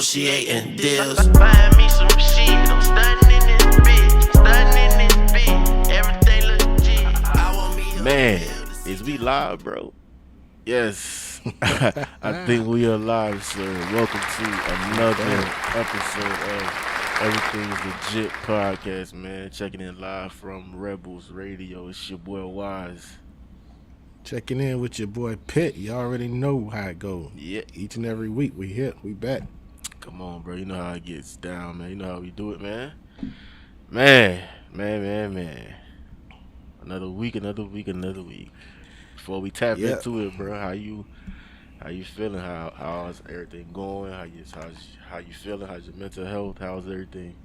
negotiating deals. Find me some shit, I'm stunning in this bitch, everything legit. I want me a Man, meal to see is we live, bro? Yes. I think we are live, sir. Welcome to another episode of Everything's Legit podcast, man. Checking in live from Rebels Radio. It's your boy Wise. Checking in with your boy Pitt. You already know how it goes. Yeah. Each and every week we here. We back. Come on, bro. You know how it gets down, man. You know how we do it, man. Man. Another week. Before we tap Yeah. into it, bro, how you feeling? How's everything going? How you feeling? How's your mental health? How's everything?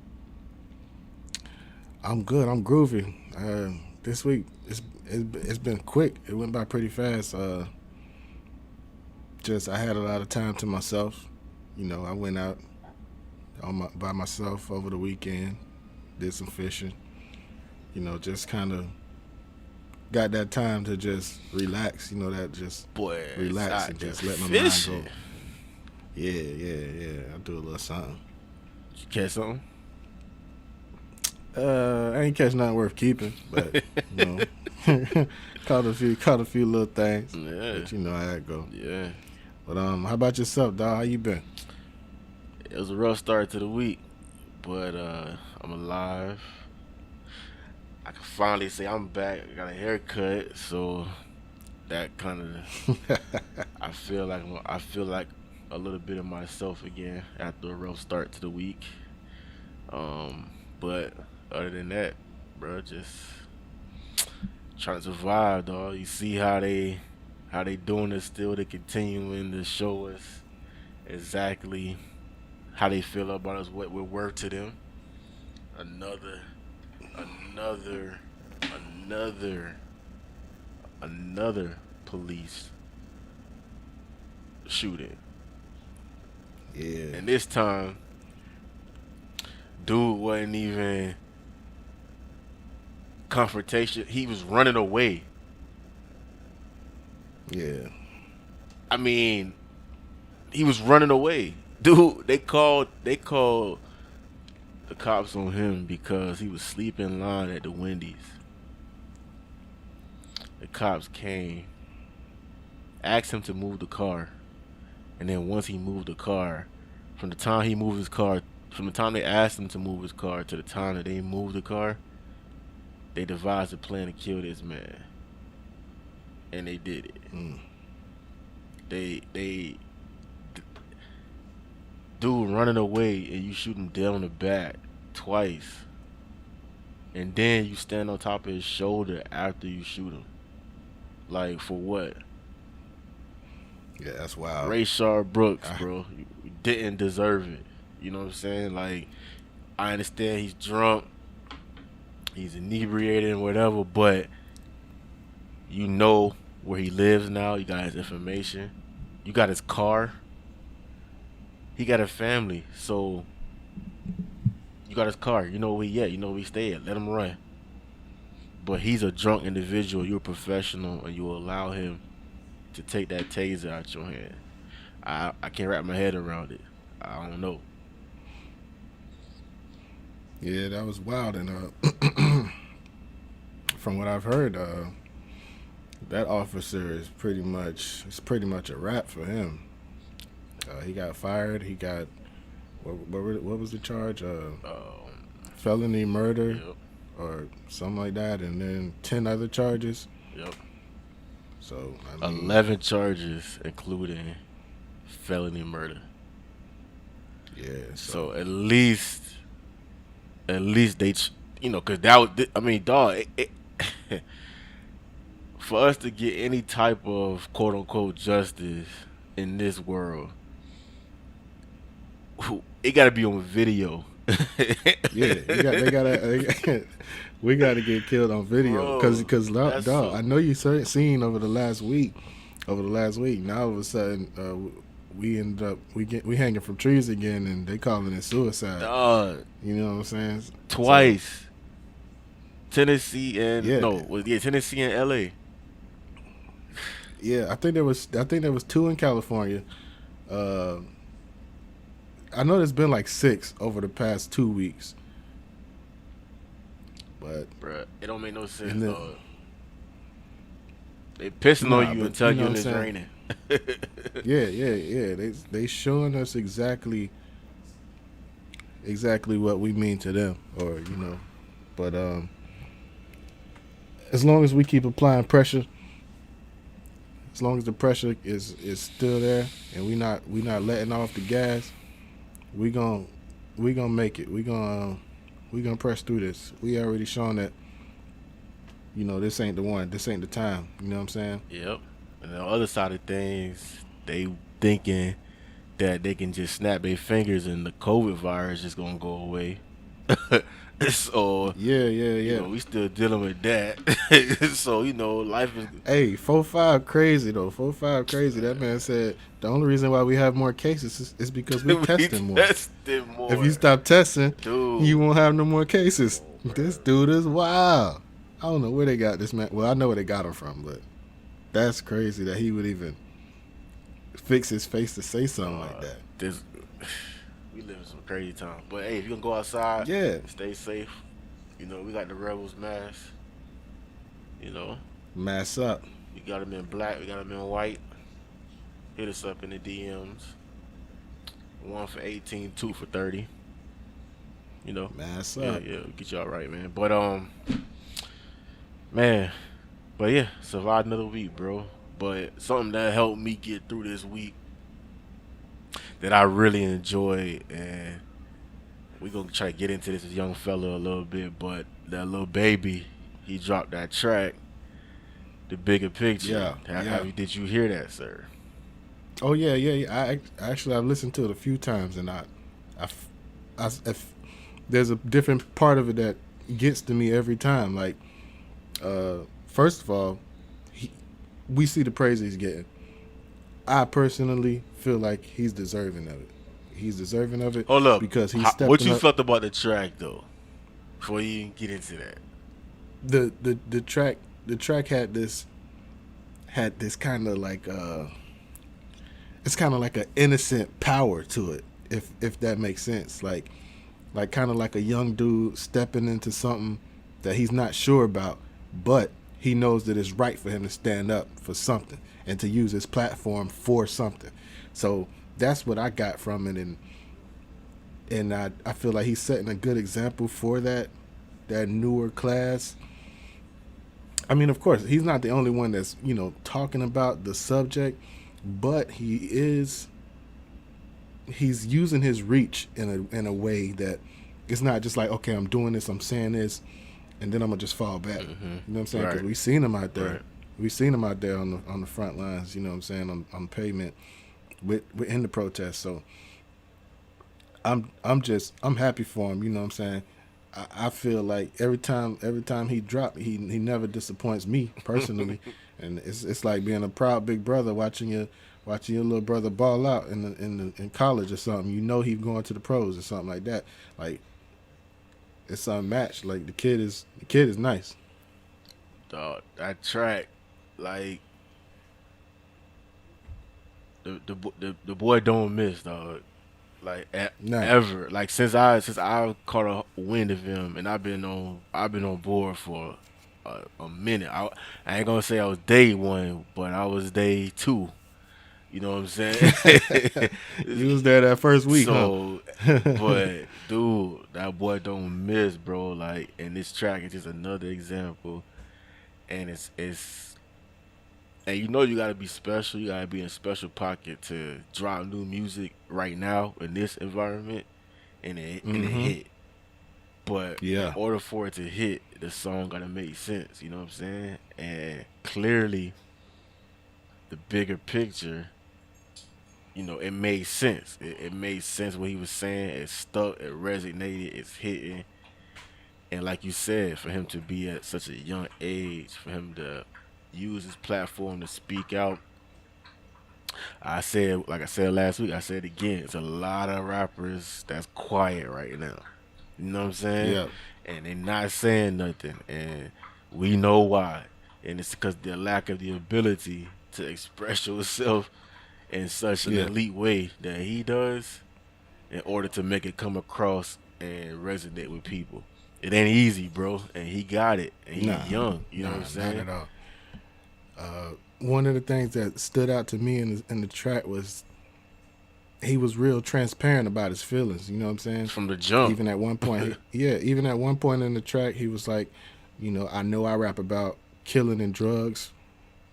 I'm good. I'm groovy. This week it's been quick. It went by pretty fast. Just I had a lot of time to myself. You know, I went out by myself over the weekend, did some fishing. You know, just kind of got that time to just relax. You know, that just Boy, relax and just let my mind go. Yeah. I do a little something. Did you catch something? I ain't catch nothing worth keeping, but you know, caught a few little things. Yeah. But you know how that go. Yeah. But how about yourself, dog? How you been? It was a rough start to the week, but I'm alive. I can finally say I'm back. I got a haircut, so that kind of I feel like a little bit of myself again after a rough start to the week. But other than that, bro, just trying to survive, dog. You see how they doing this still. They continuing to show us exactly how they feel about us, what we're worth to them. Another police shooting. Yeah. And this time, dude wasn't even confrontation. He was running away. Yeah. I mean, he was running away. Dude, they called the cops on him because he was sleeping in line at the Wendy's. The cops came, asked him to move the car, and then once he moved the car, from the time they asked him to move his car to the time that they moved the car, they devised a plan to kill this man. And they did it. They dude running away and you shoot him dead on the back twice. And then you stand on top of his shoulder after you shoot him. Like, for what? Yeah, that's wild. Rayshard Brooks, bro. You didn't deserve it. You know what I'm saying? Like, I understand he's drunk, he's inebriated and whatever, but you know where he lives now. You got his information. You got his car. He got a family, so you got his car. You know where he at. You know where he stay at. Let him run. But he's a drunk individual. You're a professional, and you allow him to take that taser out your hand. I can't wrap my head around it. I don't know. Yeah, that was wild. And from what I've heard, that officer is pretty much a wrap for him. He got fired. He got what was the charge? Felony murder, Yep. or something like that, and then 10 other charges. Yep. So I mean, 11 charges, including felony murder. Yeah. So at least they, because that was, I mean, dog, for us to get any type of quote unquote justice in this world, it got to be on video. Yeah, we got to get killed on video because dog, I know you seen over the last week. Now all of a sudden, we hanging from trees again, and they calling it suicide. Dog, you know what I'm saying? Twice. Tennessee and Tennessee and LA. Yeah, I think there was 2 in California. I know there's been like 6 over the past 2 weeks. But Bruh, it don't make no sense, and then, dog. They pissing on you and tell you it's raining. yeah. They showing us exactly what we mean to them, or But as long as we keep applying pressure, as long as the pressure is still there, and we not letting off the gas, we gonna make it. We gonna press through this. We already shown that. This ain't the one. This ain't the time. You know what I'm saying? Yep. And the other side of things, they thinking that they can just snap their fingers and the COVID virus is gonna go away. So Yeah. we still dealing with that. So life is. Hey, 4-5 crazy though. 4-5 crazy. That man said the only reason why we have more cases is because we testing more. Testing more. If you stop testing, Dude. you won't have no more cases. This dude is wild. I don't know where they got this man. Well, I know where they got him from, but that's crazy that he would even fix his face to say something like that. We live in some crazy times. But hey, if you can go outside, stay safe. We got the Rebels mask. Mass up. We got them in black. We got them in white. Hit us up in the DMs. 1 for 18, 2 for 30. Mass up. Yeah, get y'all right, man. But yeah, survived another week, bro. But something that helped me get through this week that I really enjoyed, and we gonna try to get into this young fella a little bit, but that Lil Baby, he dropped that track, The Bigger Picture. Did you hear that, sir? Oh yeah. I've listened to it a few times, and there's a different part of it that gets to me every time. Like, first of all, we see the praise he's getting. I personally feel like he's deserving of it. He's deserving of it. Hold up, because he's stepping what you up. felt about the track though? Before you even get into that, the track had this kind of like it's kind of like an innocent power to it, if that makes sense. Like kind of like a young dude stepping into something that he's not sure about, but he knows that it's right for him to stand up for something and to use his platform for something. So that's what I got from it, and I feel like he's setting a good example for that newer class. I mean, of course, he's not the only one that's talking about the subject, but he's using his reach in a way that it's not just like, okay, I'm doing this, I'm saying this, and then I'm gonna just fall back. Mm-hmm. You know what I'm saying? Because Right. we've seen him out there. Right. We've seen him out there on the front lines. You know what I'm saying? On the pavement, in the protest. So I'm happy for him. You know what I'm saying? I feel like every time he drop, he never disappoints me personally, and it's like being a proud big brother watching your little brother ball out in college or something. He's going to the pros or something like that. Like, it's unmatched. Like, the kid is nice. Dog, that track, like the boy don't miss, dog. Like ever. Like since I caught a wind of him, and I've been on board for a minute. I ain't gonna say I was day one, but I was day 2. You know what I'm saying? You was there that first week, so, huh? But dude, that boy don't miss, bro. Like, and this track is just another example. And it's and you gotta be special. You gotta be in a special pocket to drop new music right now in this environment, and it hit. But in order for it to hit, the song gotta make sense. You know what I'm saying? And clearly, the bigger picture, it made sense. It made sense what he was saying. It stuck. It resonated. It's hitting. And like you said, for him to be at such a young age, for him to use his platform to speak out, like I said last week, I said again, it's a lot of rappers that's quiet right now. You know what I'm saying? Yeah. And they're not saying nothing. And we know why. And it's because the lack of the ability to express yourself in such an elite way that he does. in order to make it come across and resonate with people. It ain't easy, bro, and he got it. And he's young, you know what I'm saying? Not at all. One of the things that stood out to me in the track was he was real transparent about his feelings. You know what I'm saying? From the jump. Even at one point, even at one point in the track, he was like, I know I rap about killing and drugs,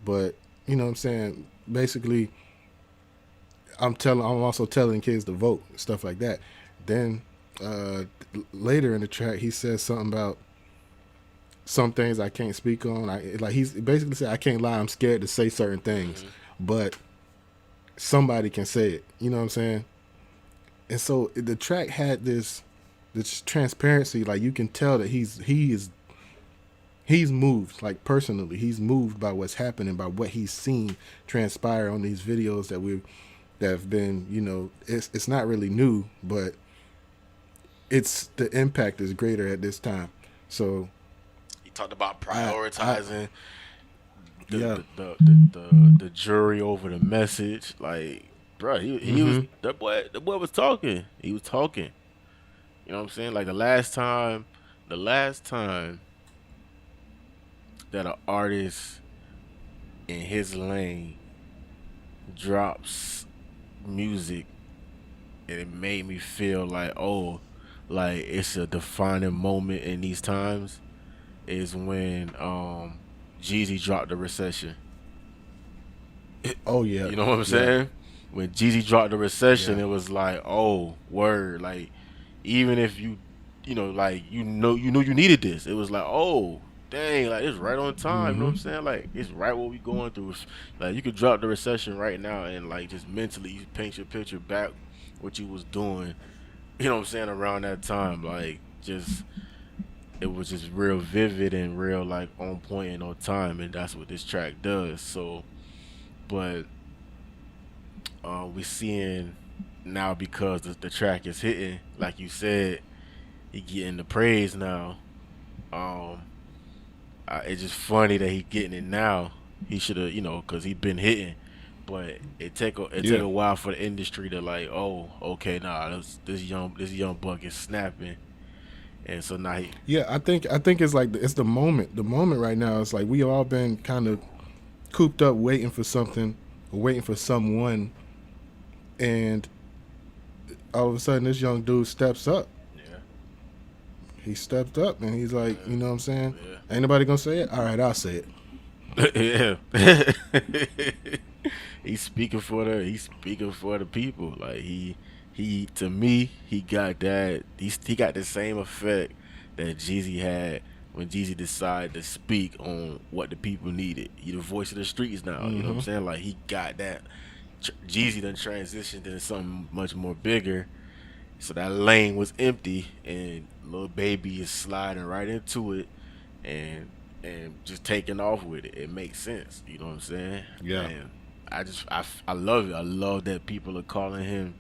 but you know what I'm saying? Basically, I'm also telling kids to vote, stuff like that. Then later in the track, he says something about some things I can't speak on. He's basically said, I can't lie, I'm scared to say certain things, but somebody can say it. You know what I'm saying? And so the track had this transparency. Like you can tell that he's moved, like personally, he's moved by what's happening, by what he's seen transpire on these videos that have been, it's not really new, but the impact is greater at this time. So he talked about prioritizing the jury over the message. Like, bro, he was that boy was talking. He was talking. You know what I'm saying? Like the last time that an artist in his lane drops music and it made me feel like, oh, like it's a defining moment in these times is when Jeezy dropped The Recession. Oh yeah. You know what I'm saying? When Jeezy dropped The Recession, it was like, oh, word. Like, even if you knew you needed this, it was like, oh, dang, like it's right on time. You know what I'm saying? Like it's right what we going through. Like you could drop The Recession right now and like just mentally you paint your picture back what you was doing. You know what I'm saying, around that time. Like just it was just real vivid and real like on point and on time, and that's what this track does. So, but we seeing now because the track is hitting, like you said, he getting the praise now. It's just funny that he getting it now. He should have, because he been hitting, but it take a while for the industry to like, oh, okay, nah, this young buck is snapping, and so now I think it's like it's the moment. The moment right now is like we all been kind of cooped up waiting for something, or waiting for someone, and all of a sudden this young dude steps up. He stepped up and he's like, you know what I'm saying? Ain't nobody gonna say it? All right, I'll say it. He's speaking for the people. Like he to me, he got that. He got the same effect that Jeezy had when Jeezy decided to speak on what the people needed. He the voice of the streets now. You know what I'm saying? Like he got that. Jeezy done transitioned into something much more bigger. So that lane was empty, and Lil Baby is sliding right into it, and just taking off with it. It makes sense. You know what I'm saying? Yeah. And I love it. I love that people are calling him,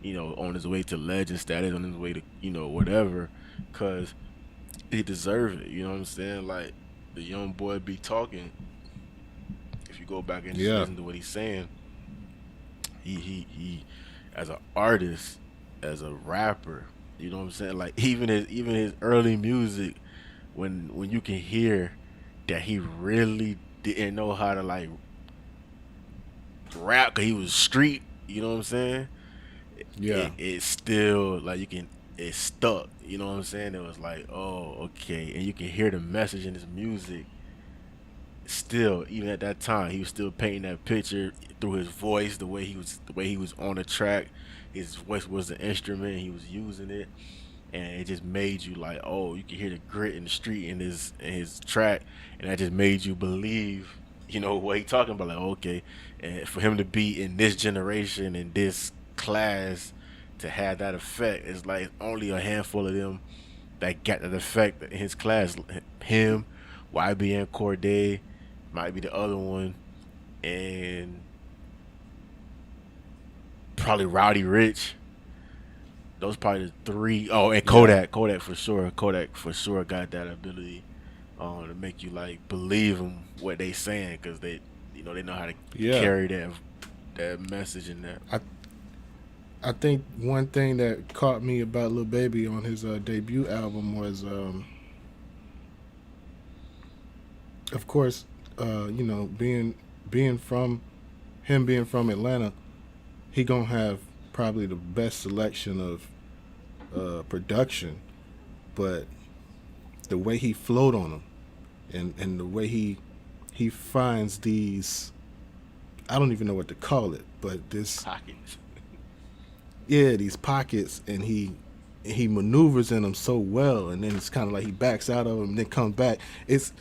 on his way to legend status, on his way to whatever, cause he deserves it. You know what I'm saying? Like the young boy be talking. If you go back and just listen to what he's saying, he as an artist, as a rapper, you know what I'm saying? Like even his early music, when you can hear that he really didn't know how to like rap, cause he was street. You know what I'm saying? It's still like it stuck. You know what I'm saying? It was like, oh, okay, and you can hear the message in his music. Still, even at that time, he was still painting that picture through his voice, the way he was on the track. His voice was the instrument, he was using it, and it just made you like, oh, you can hear the grit in the street in his track, and that just made you believe, what he talking about. Like, okay, and for him to be in this generation, in this class, to have that effect, it's like only a handful of them that got that effect in his class. Him, YBN Corday, might be the other one, and probably Rowdy Rich. Those probably the three. Oh, and Kodak for sure. Kodak for sure got that ability to make you like believe them what they saying, because they know how to carry that message in there. I think one thing that caught me about Lil Baby on his debut album was, of course, being from him being from Atlanta, he gonna have probably the best selection of production, but the way he flowed on them, and the way he finds these, I don't even know what to call it, but this Pockets. yeah, these pockets, and he maneuvers in them so well, and then it's kind of like he backs out of them and then comes back. It's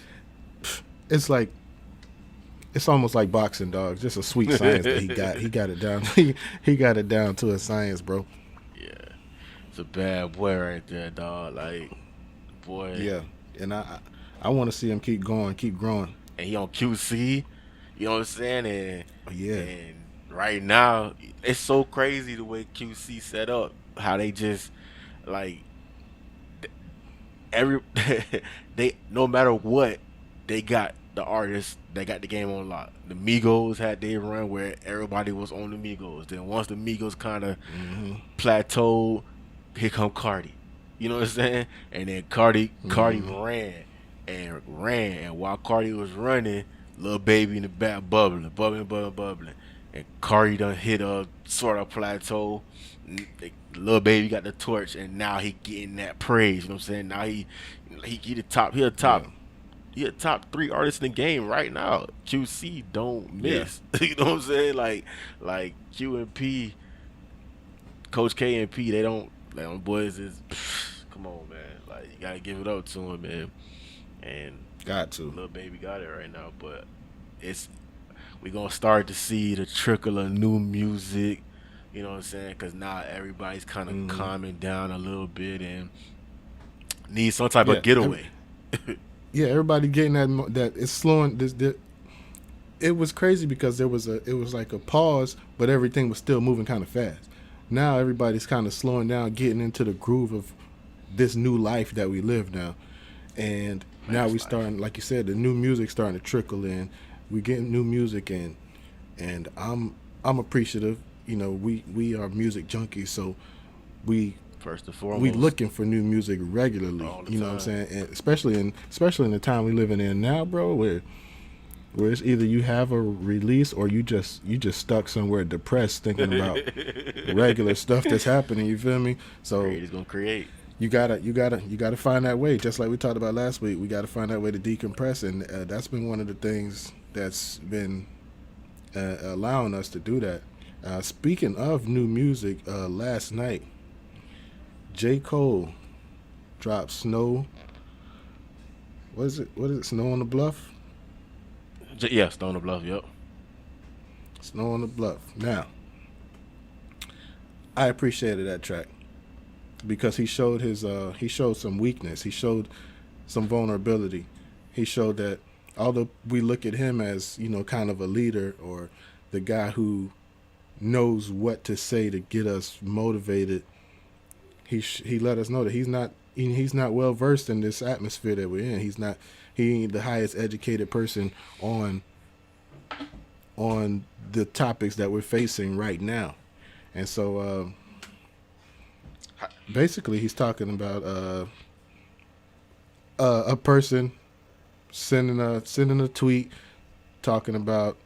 like, it's almost like boxing, dog. Just a sweet science that he got it down. He got it down to a science, bro. Yeah, it's a bad boy right there, dog. Like, boy. Yeah, and I want to see him keep going, keep growing. And he on QC, you know what I'm saying? And Yeah. and right now, it's so crazy the way QC set up. How they just like every they no matter what, they got the artists, they got the game on lock. The Migos had their run where everybody was on the Migos. Then once the Migos kind of plateaued, here come Cardi. You know what I'm saying? And then Cardi ran, and while Cardi was running, Lil Baby in the back bubbling. And Cardi done hit a sort of plateau. Lil Baby got the torch, and now he getting that praise. You know what I'm saying? Now he the top. He a top 3 artist in the game right now. QC don't miss. Yeah. You know what I'm saying? Like Q and P, Coach K and P, they don't. Like, them boys is, come on, man. Like, you gotta give it up to him, man. And got to. Lil Baby got it right now, but we gonna start to see the trickle of new music. You know what I'm saying? Because now everybody's kind of calming down a little bit and need some type of getaway. Yeah, everybody getting that it's slowing. It was crazy because it was like a pause, but everything was still moving kind of fast. Now everybody's kind of slowing down, getting into the groove of this new life that we live now, and now we starting, like you said, the new music starting to trickle in. We getting new music in, and I'm appreciative. You know, we are music junkies, so we. First and foremost, we looking for new music regularly. You know what I'm saying? And especially in the time we living in now, bro, where it's either you have a release or you just stuck somewhere depressed thinking about regular stuff that's happening. You feel me? So creator's gonna create. You gotta find that way. Just like we talked about last week, we gotta find that way to decompress, and that's been one of the things that's been allowing us to do that. Speaking of new music, last night, JCole dropped Snow. What is it? Snow on the Bluff? Yeah, Snow on the Bluff, yep. Snow on the Bluff. Now, I appreciated that track because he showed some weakness. He showed some vulnerability. He showed that although we look at him as, you know, kind of a leader or the guy who knows what to say to get us motivated, he let us know that he's not well versed in this atmosphere that we're in. He ain't the highest educated person on the topics that we're facing right now. And so basically he's talking about a person sending a tweet talking about,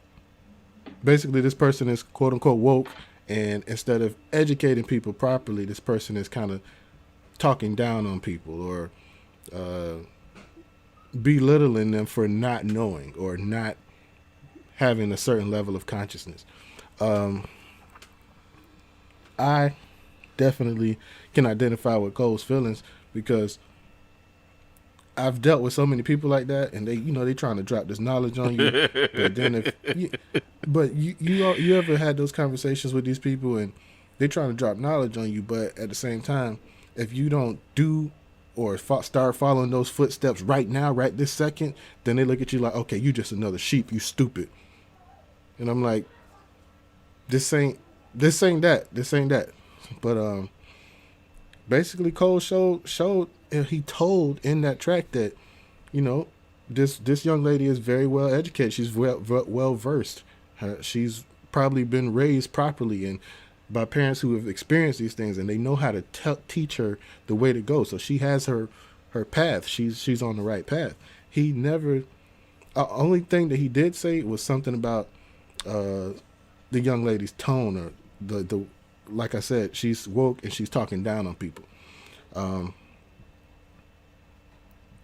basically this person is quote unquote woke, and instead of educating people properly, this person is kind of talking down on people or belittling them for not knowing or not having a certain level of consciousness. I definitely can identify with Cole's feelings because I've dealt with so many people like that, and they trying to drop this knowledge on you. But then you ever had those conversations with these people and they trying to drop knowledge on you, but at the same time, if you don't do or start following those footsteps right now, right this second, then they look at you like, okay, you just another sheep, you stupid. And I'm like, this ain't that. But basically Cole showed he told in that track that, you know, this young lady is very well educated. She's well versed. She's probably been raised properly, and by parents who have experienced these things, and they know how to teach her the way to go. So she has her path. She's on the right path. He never. Only thing that he did say was something about the young lady's tone, or the like I said, she's woke and she's talking down on people.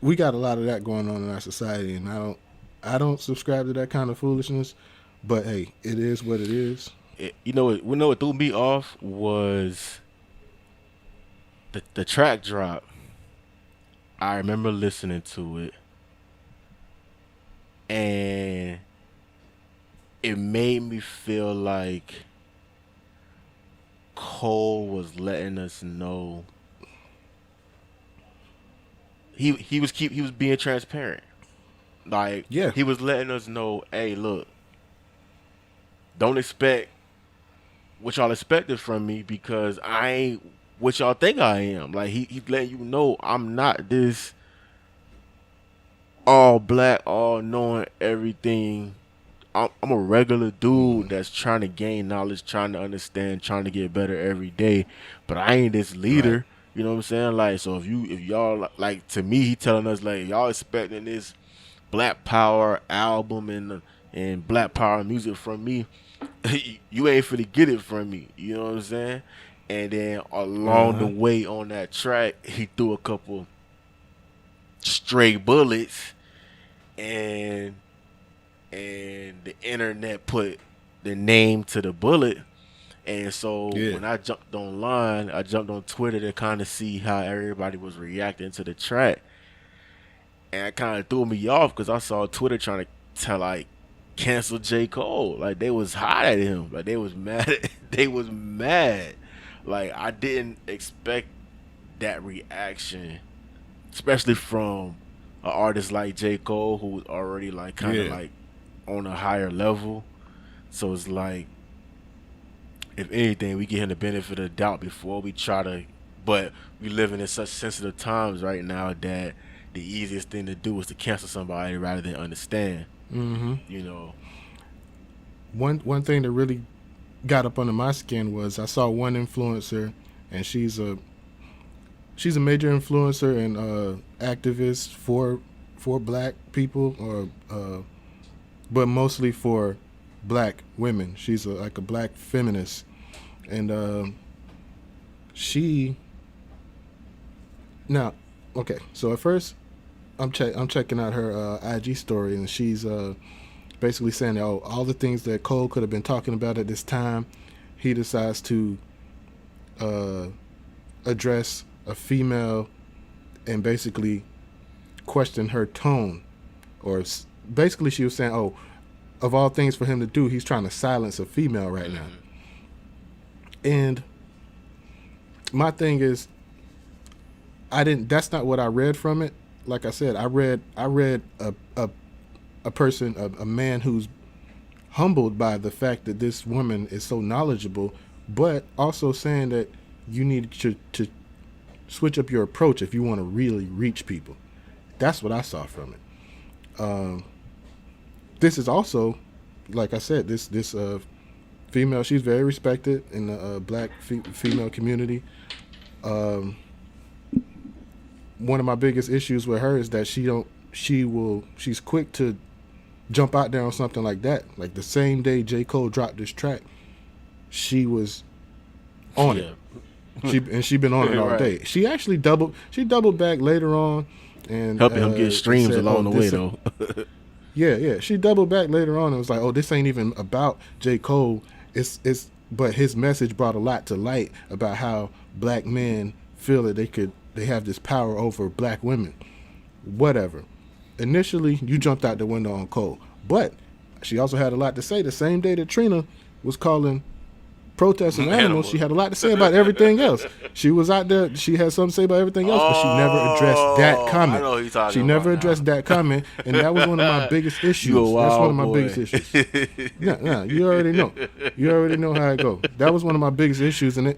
We got a lot of that going on in our society, and I don't subscribe to that kind of foolishness. But hey, it is what it is. What threw me off was the track drop. I remember listening to it, and it made me feel like Cole was letting us know he was being transparent. Like, Yeah. he was letting us know, hey, look, don't expect what y'all expected from me, because I ain't what y'all think I am. Like, he's letting you know I'm not this all black, all knowing everything. I'm a regular dude that's trying to gain knowledge, trying to understand, trying to get better every day. But I ain't this leader. Right. You know what I'm saying? Like, so if y'all, like, to me, he telling us, like, y'all expecting this Black Power album and Black Power music from me, you ain't finna get it from me. You know what I'm saying? And then along the way on that track, he threw a couple stray bullets, and the internet put the name to the bullet. And so when I jumped online, I jumped on Twitter to kind of see how everybody was reacting to the track. And it kind of threw me off, because I saw Twitter trying to like cancel JCole. Like, they was hot at him. Like, they was mad. They was mad. Like, I didn't expect that reaction, especially from an artist like JCole, who was already like kind of like on a higher level. So it's like, if anything, we give him the benefit of the doubt before we try to. But we living in such sensitive times right now that the easiest thing to do is to cancel somebody rather than understand. Mm-hmm. You know, one thing that really got up under my skin was I saw one influencer, and she's a major influencer and activist for black people, or but mostly for black women. She's like a black feminist, and she now okay. So at first, I'm checking out her IG story, and she's basically saying, oh, all the things that Cole could have been talking about at this time, he decides to address a female and basically question her tone, or basically she was saying, oh, of all things for him to do, he's trying to silence a female right now. And my thing is, that's not what I read from it. Like I said, I read a person, a man who's humbled by the fact that this woman is so knowledgeable, but also saying that you need to switch up your approach if you want to really reach people. That's what I saw from it. This is also, like I said, this female, she's very respected in the black female community. One of my biggest issues with her is that she's quick to jump out there on something like that. Like the same day JCole dropped this track, she was on it. She been on it all day. She actually doubled back later on and helping him get streams said, along the way though. Yeah. She doubled back later on and was like, oh, this ain't even about JCole. It's but his message brought a lot to light about how black men feel that they have this power over black women. Whatever. Initially, you jumped out the window on Cole, but she also had a lot to say. The same day that Trina was calling protesting animals, she had a lot to say about everything else. She was out there, she had something to say about everything else, but she never addressed that comment. I know who you're talking she never about addressed that comment, and that was one of my biggest issues. That's one of my biggest issues. Yeah, you already know. You already know how it goes. That was one of my biggest issues, and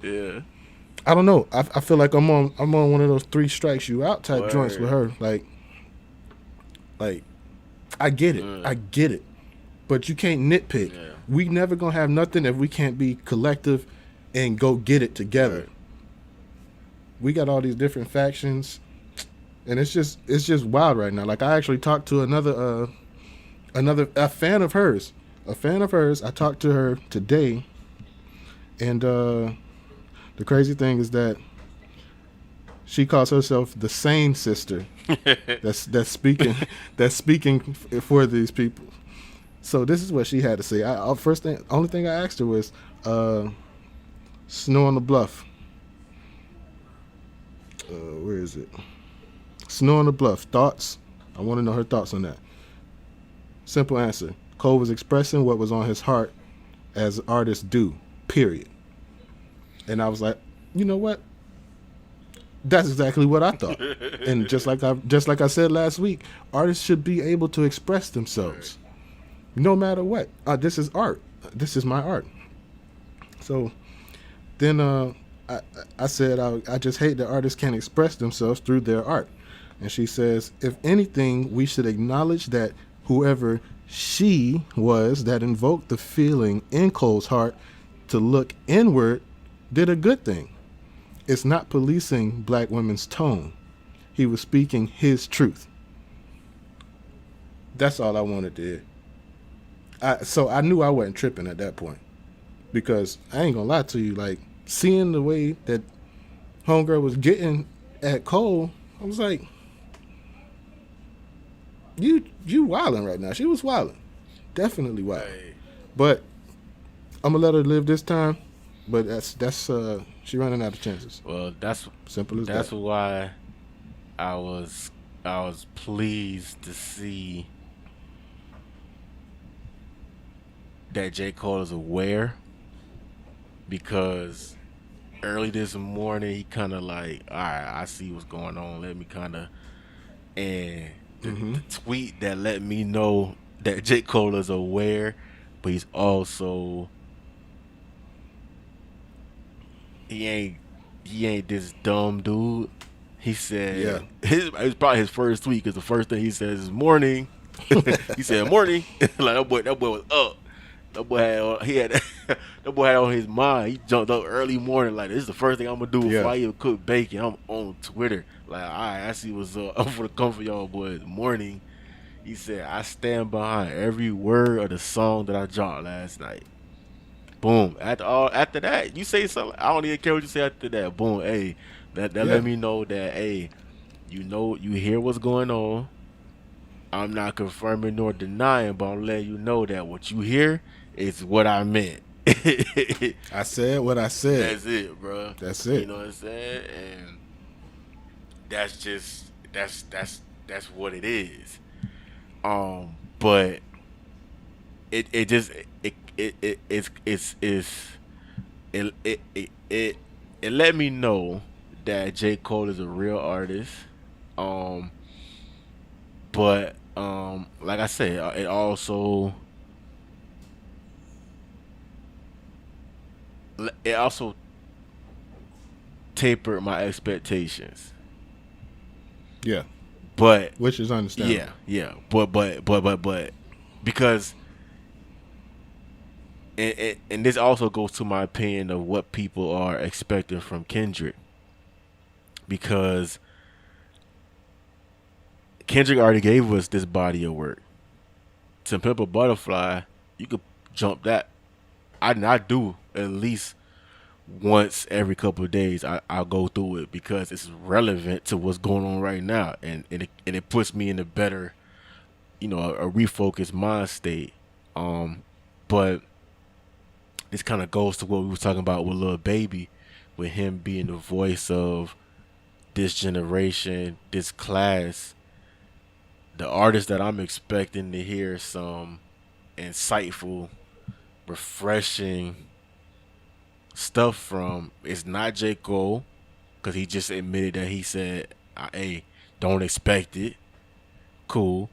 I don't know. I feel like I'm on one of those 3 strikes you out type joints with her. Like I get it, but you can't nitpick. We never gonna have nothing if we can't be collective and go get it together. Right. We got all these different factions, and it's just wild right now. Like I actually talked to a fan of hers. I talked to her today, and the crazy thing is that she calls herself the sane sister. that's speaking for these people. So this is what she had to say. Only thing I asked her was, Snow on the Bluff. Where is it? Snow on the Bluff. Thoughts? I want to know her thoughts on that. Simple answer. Cole was expressing what was on his heart, as artists do. Period. And I was like, you know what? That's exactly what I thought. And just like I said last week, artists should be able to express themselves, no matter what. This is art. This is my art. So then I said I just hate that artists can't express themselves through their art. And she says, if anything, we should acknowledge that whoever she was that invoked the feeling in Cole's heart to look inward did a good thing. It's not policing black women's tone. He was speaking his truth. That's all I wanted to hear. So I knew I wasn't tripping at that point, because I ain't gonna lie to you, like seeing the way that homegirl was getting at Cole, I was like, you wilding right now. She was wilding, definitely wilding. Hey. But I'm gonna let her live this time. But that's she running out of chances. Well, that's simple as that. That's why I was pleased to see that JCole is aware, because early this morning he kind of like, all right, I see what's going on. Let me kind of, and the tweet that let me know that JCole is aware, but he's also, he ain't this dumb dude. He said, it's probably his first tweet, because the first thing he says is morning. He said morning. Like that boy was up. That boy had on his mind. He jumped up early morning, like, this is the first thing I'm gonna do before I even cook bacon. I'm on Twitter. Like, all right, I see what's up. I'm gonna come for y'all boys. Morning. He said, I stand behind every word of the song that I dropped last night. Boom. After that, you say something. I don't even care what you say after that. Boom. Hey, that let me know that, hey, you hear what's going on. I'm not confirming nor denying, but I'm letting you know that what you hear is what I meant. I said what I said. That's it, bro. That's it. You know what I'm saying? And that's just that's what it is. But it let me know that JCole is a real artist. But like I said, it also tapered my expectations. Yeah. But which is understandable. Yeah. But because and this also goes to my opinion of what people are expecting from Kendrick, because Kendrick already gave us this body of work. To Pimp a Butterfly, you could jump that. I do at least once every couple of days. I'll go through it because it's relevant to what's going on right now, and it puts me in a better, a refocused mind state. But this kind of goes to what we were talking about with Lil Baby, with him being the voice of this generation, this class. The artist that I'm expecting to hear some insightful, refreshing stuff from is not JCole, because he just admitted that he said, hey, don't expect it. Cool.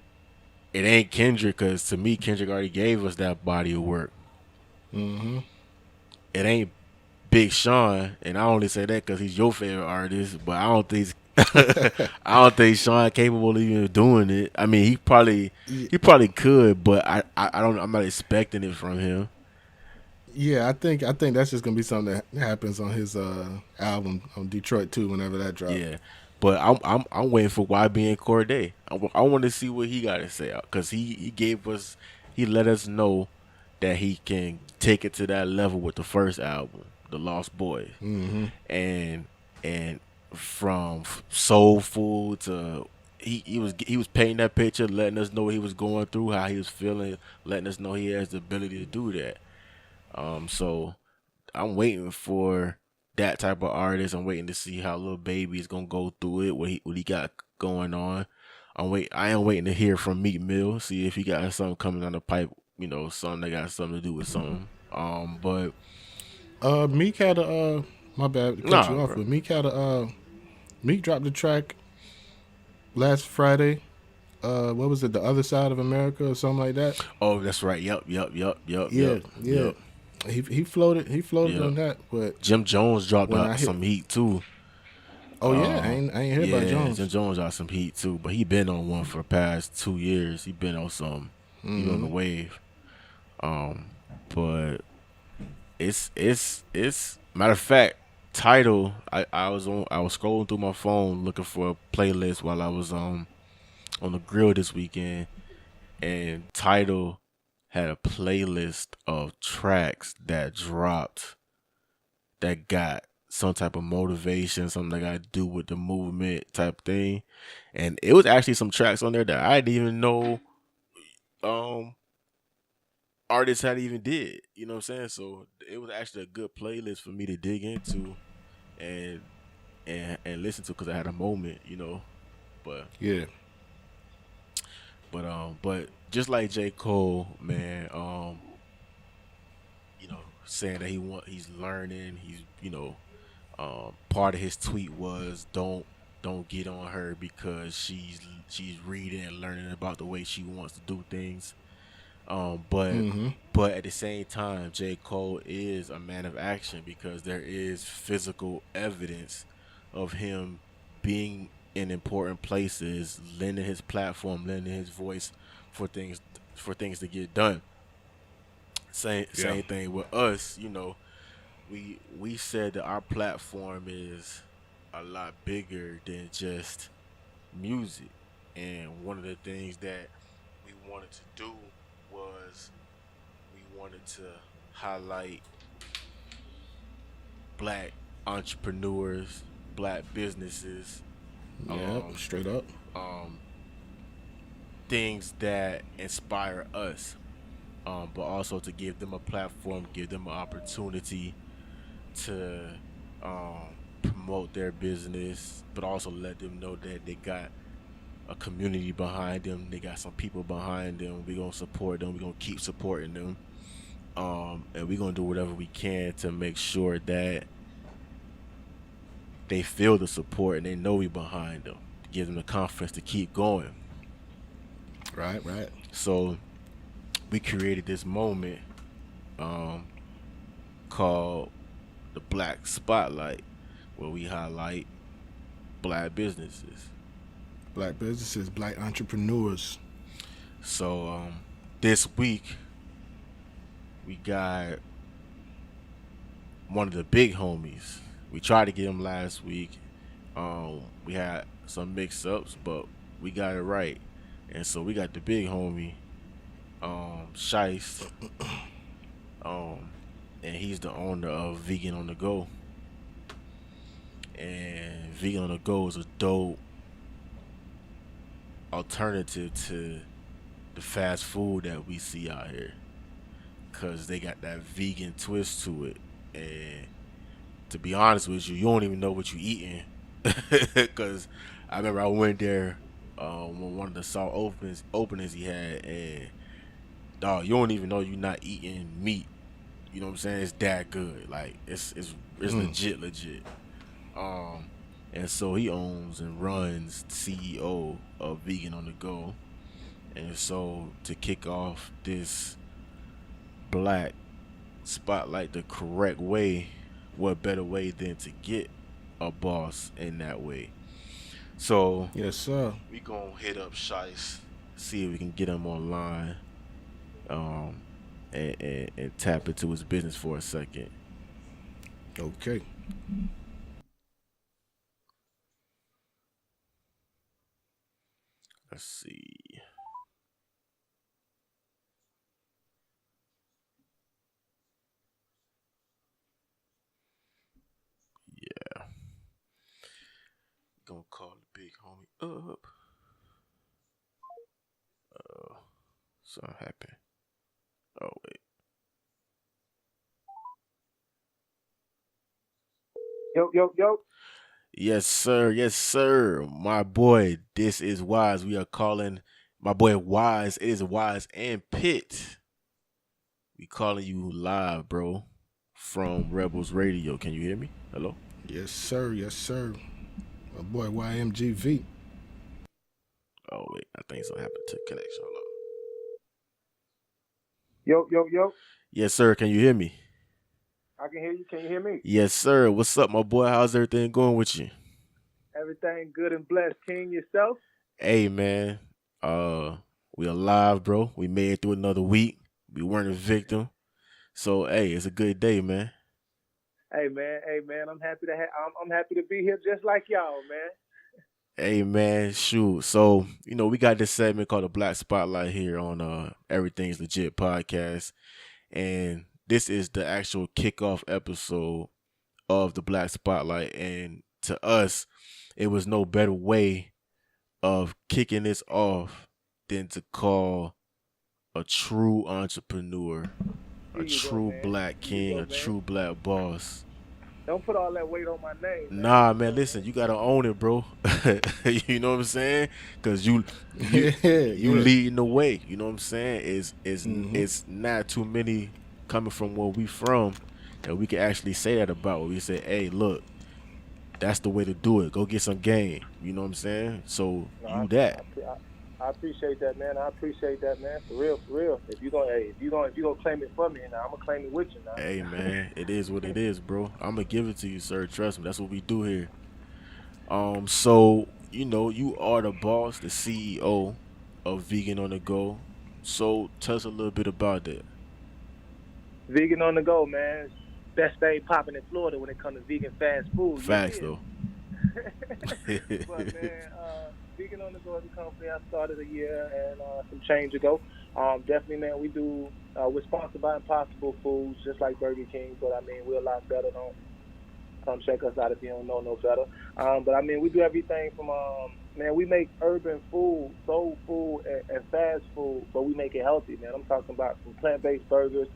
It ain't Kendrick, because to me, Kendrick already gave us that body of work. It ain't Big Sean, and I only say that because he's your favorite artist, but I don't think Sean capable of even doing it. I mean, he probably could, but I'm not expecting it from him. Yeah, I think that's just gonna be something that happens on his album on Detroit too. Whenever that drops. Yeah, but I'm waiting for YB and Corday. I want to see what he got to say because he let us know that he can take it to that level with the first album, The Lost Boys, and and from soul food to he was painting that picture, letting us know what he was going through, how he was feeling, letting us know he has the ability to do that. So I'm waiting for that type of artist. I'm waiting to see how Lil Baby is gonna go through it, what he got going on. I am waiting to hear from Meek Mill, see if he got something coming down the pipe, something that got something to do with something. But Meek had a my bad to cut nah, you off, bro. but Meek had a Meek dropped the track last Friday. What was it? The Other Side of America or something like that. Oh, that's right. Yep. Yeah. Yep. He floated Yep. on that, but Jim Jones dropped when I out hit, some heat too. oh yeah, I ain't heard about Yeah, Jones. Jim Jones got some heat too, but he been on one for the past 2 years. He been on some, he on the wave. But it's matter of fact, title. I was scrolling through my phone looking for a playlist while I was on the grill this weekend, and title had a playlist of tracks that dropped that got some type of motivation, something that got to do with the movement type thing. And it was actually some tracks on there that I didn't even know artists had even did. You know what I'm saying? So it was actually a good playlist for me to dig into and listen to because I had a moment. But Yeah, but just like JCole, man, saying that he's learning, part of his tweet was don't get on her because she's reading and learning about the way she wants to do things. But at the same time, J. Cole is a man of action because there is physical evidence of him being in important places, lending his platform, lending his voice for things to get done. Same thing with us. We said that our platform is a lot bigger than just music, and one of the things that we wanted to do was we wanted to highlight black entrepreneurs, black businesses, yeah, straight up. um, things that inspire us, but also to give them a platform, give them an opportunity to promote their business, but also let them know that they got a community behind them. They got some people behind them. We're gonna support them. We're gonna keep supporting them, and we're gonna do whatever we can to make sure that they feel the support and they know we behind them. To give them the confidence to keep going. Right. So we created this moment called the Black Spotlight, where we highlight black businesses. Black businesses, black entrepreneurs. So this week we got one of the big homies. We tried to get him last week. We had some mix-ups, but we got it right. And so we got the big homie, Shice, and he's the owner of Vegan on the Go. And Vegan on the Go is a dope alternative to the fast food that we see out here, because they got that vegan twist to it. And to be honest with you, you don't even know what you're eating. Because I remember I went there when one of the salt openings he had, and dog, you don't even know you're not eating meat. You know what I'm saying? It's that good. Like it's legit. And so he owns and runs CEO of Vegan on the Go. And so to kick off this black spotlight the correct way, what better way than to get a boss in that way? So Yes, sir. we gonna hit up Shice, see if we can get him online, and tap into his business for a second. Okay. Let's see. Yeah. Gonna call the big homie up. Something happened. Oh wait. Yo. Yes, sir. Yes, sir. My boy, this is Wise. We are calling my boy Wise. It is Wise and Pitt. We calling you live, bro, from Rebels Radio. Can you hear me? Hello? Yes, sir. Yes, sir. My boy YMGV. Oh wait, I think something happened to connection. Hold on. Yo. Yes, sir. Can you hear me? I can hear you. Can you hear me? Yes, sir. What's up, my boy? How's everything going with you? Everything good and blessed. King, yourself? Hey, man. We alive, bro. We made it through another week. We weren't a victim. So, hey, it's a good day, man. Hey, man. I'm happy to I'm happy to be here, just like y'all, man. Hey, man. Shoot. So, we got this segment called the Black Spotlight here on Everything's Legit podcast, and this is the actual kickoff episode of the Black Spotlight. And to us, it was no better way of kicking this off than to call a true entrepreneur, a true black king, a true black boss. Don't put all that weight on my name. Nah, man, listen, you gotta own it, bro. You know what I'm saying? Cause you leading the way. You know what I'm saying? It's not too many coming from where we from that we can actually say that about. We say, hey, look, that's the way to do it. Go get some game. You know what I'm saying? So I appreciate that, man. For real. If you gonna claim it for me, now I'm gonna claim it with you. Now. Hey, man, it is what it is, bro. I'm gonna give it to you, sir. Trust me. That's what we do here. So you are the boss, the CEO of Vegan on the Go. So tell us a little bit about that. Vegan on the Go, man. Best thing popping in Florida when it comes to vegan fast food. Facts, though. But man, Vegan on the Go is a company I started a year and some change ago. Definitely, man, we're sponsored by Impossible Foods, just like Burger King, but I mean, we're a lot better. Don't come check us out if you don't know no better. But I mean, we do everything from, man, we make urban food, soul food, and fast food, but we make it healthy, man. I'm talking about some plant-based burgers,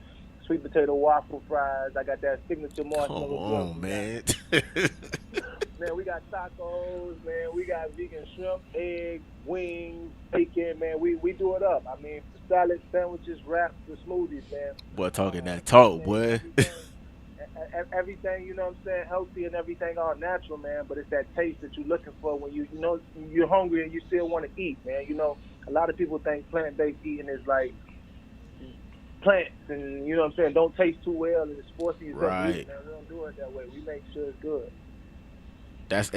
sweet potato waffle fries. I got that signature marshmallow. Come on, man. Man, we got tacos, man. We got vegan shrimp, eggs, wings, bacon, man. We do it up. I mean, salads, sandwiches, wraps, the smoothies, man. Boy, talking that talk, boy. Everything, you know what I'm saying, healthy and everything all natural, man. But it's that taste that you're looking for when you're hungry and you still want to eat, man. You know, a lot of people think plant-based eating is like plants and, you know what I'm saying, don't taste too well and it's forcing yourself to eat, man. We don't do it that way. We make sure it's good. That's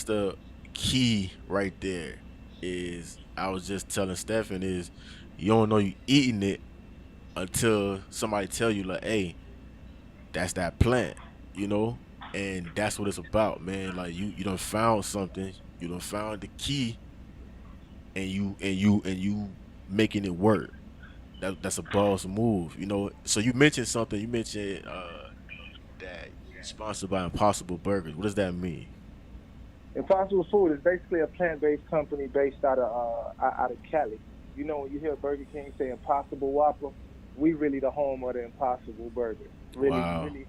the key right there. Is I was just telling Stephen is you don't know you eating it until somebody tell you like, hey, that's that plant, and that's what it's about, man. Like you done found something, you done found the key, and you making it work. That's a boss move, So you mentioned something. You mentioned that sponsored by Impossible Burgers. What does that mean? Impossible Food is basically a plant-based company based out of Cali. You know, when you hear Burger King say Impossible Whopper, we really the home of the Impossible Burger. Really us. You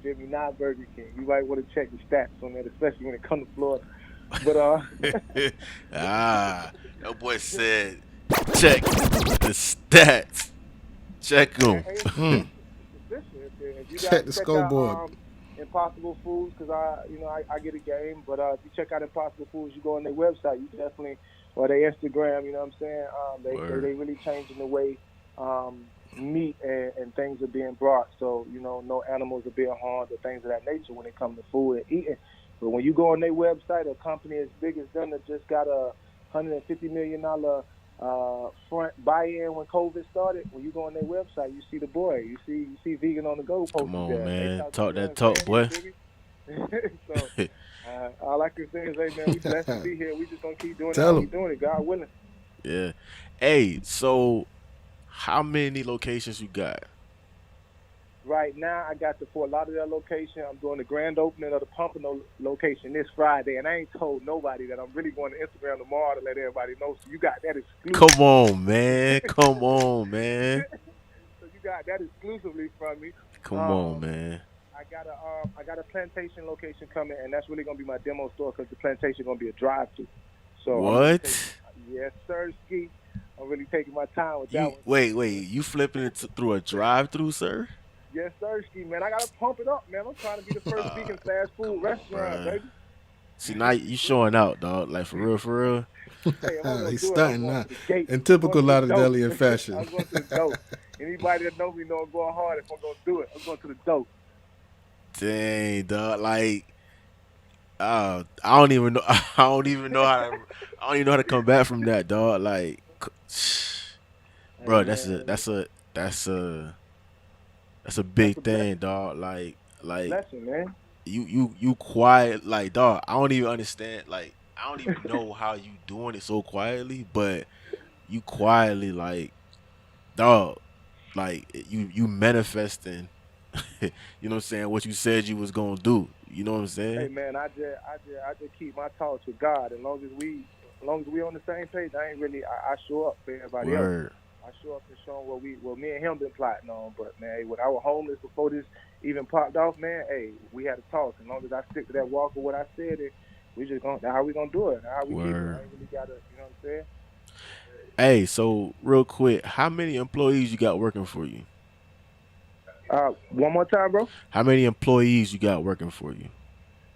feel me? Not Burger King. You might want to check the stats on that, especially when it comes to Florida. But that boy said, check the stats. Check them. Check the scoreboard. Impossible Foods, because I get a game. But if you check out Impossible Foods, you go on their website, you definitely, or their Instagram. You know what I'm saying? They really changing the way meat and things are being brought. So no animals are being harmed or things of that nature when it comes to food and eating. But when you go on their website, a company as big as them that just got a $150 million front buy-in when COVID started. When you go on their website, you see the boy. You see Vegan on the Go Come posted on, there. They man. talk, Talk you know that what I'm talk, boy. saying? You dig it? So all I can say is, hey man, we blessed to be here. We just gonna keep doing it Tell how we 'em. doing it, God willing. Yeah. Hey, so how many locations you got? Right now, I got the Fort Lauderdale location. I'm doing the grand opening of the Pompano location this Friday, and I ain't told nobody that I'm really going to Instagram tomorrow to let everybody know. So you got that exclusive. Come on, man. Come on, man. So you got that exclusively from me. Come on, man. I got a plantation location coming, and that's really gonna be my demo store because the plantation gonna be a drive-through. So I'm really taking, What? yes, sir, Ski. I'm really taking my time with that You one. wait. You flipping it through a drive-through, sir? Yes, sir, Ski, man. I gotta pump it up, man. I'm trying to be the first vegan fast food Come on, restaurant, bruh. baby. See, now you showing out, dog. Like for real, for real. Hey, if I'm gonna He's do it, I'm stunting going now. to the gate. In I'm going typical to the dope. Lauderdalian fashion. I'm going to the dope. Anybody that know me know I'm going hard. If I'm gonna do it, I'm going to the dope. Dang, dog. Like, I don't even know. I don't even know how. I don't even know how to come back from that, dog. Like, bro, Hey, man, that's a that's big a thing, dog. Like blessing, man. you quiet, like, dog. I don't even understand. Like, I don't even know how you doing it so quietly, but you quietly, like, dog. Like you manifesting. You know what I'm saying? What you said you was gonna do. You know what I'm Hey, saying? man, I just keep my talks with God. As long as we on the same page, I show up for everybody else. Word. I show up and show 'em what me and him been plotting on. But man, when I was homeless before this even popped off, man, hey, we had a talk. As long as I stick to that walk of what I said, we just gonna that's how we gonna do it. How we keep it. Word. I ain't really gotta, you know what I'm saying? Hey, so real quick, how many employees you got working for you? One more time, bro. How many employees you got working for you?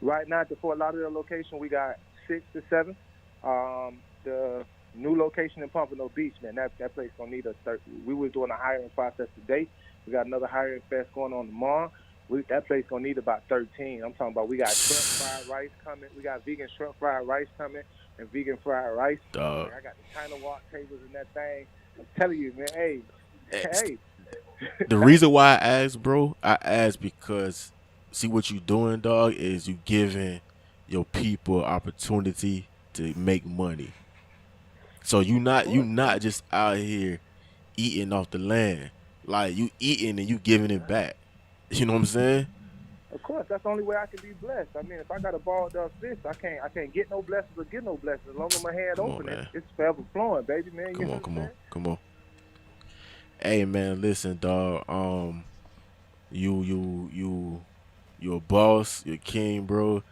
Right now at the Fort Lauderdale location, we got 6 to 7. The new location in Pompano Beach, man, that place gonna need us. We was doing a hiring process today. We got another hiring fest going on tomorrow. That place gonna need about 13. I'm talking about we got shrimp fried rice coming. We got vegan shrimp fried rice coming and vegan fried rice. Dog. Like, I got the China walk tables in that thing. I'm telling you, man. Hey. The reason why I asked, bro, I asked because see what you doing, dog, is you giving your people opportunity to make money. So you not just out here eating off the land. Like you eating and you giving it back. You know what I'm saying? Of course, that's the only way I can be blessed. I mean, if I got a balled up fist, I can't get no blessings or get no blessings. As long as my hand Come on, open, man. it's forever flowing, baby, man. Come on. Hey, man, listen, dog. You a boss, you're a king, bro.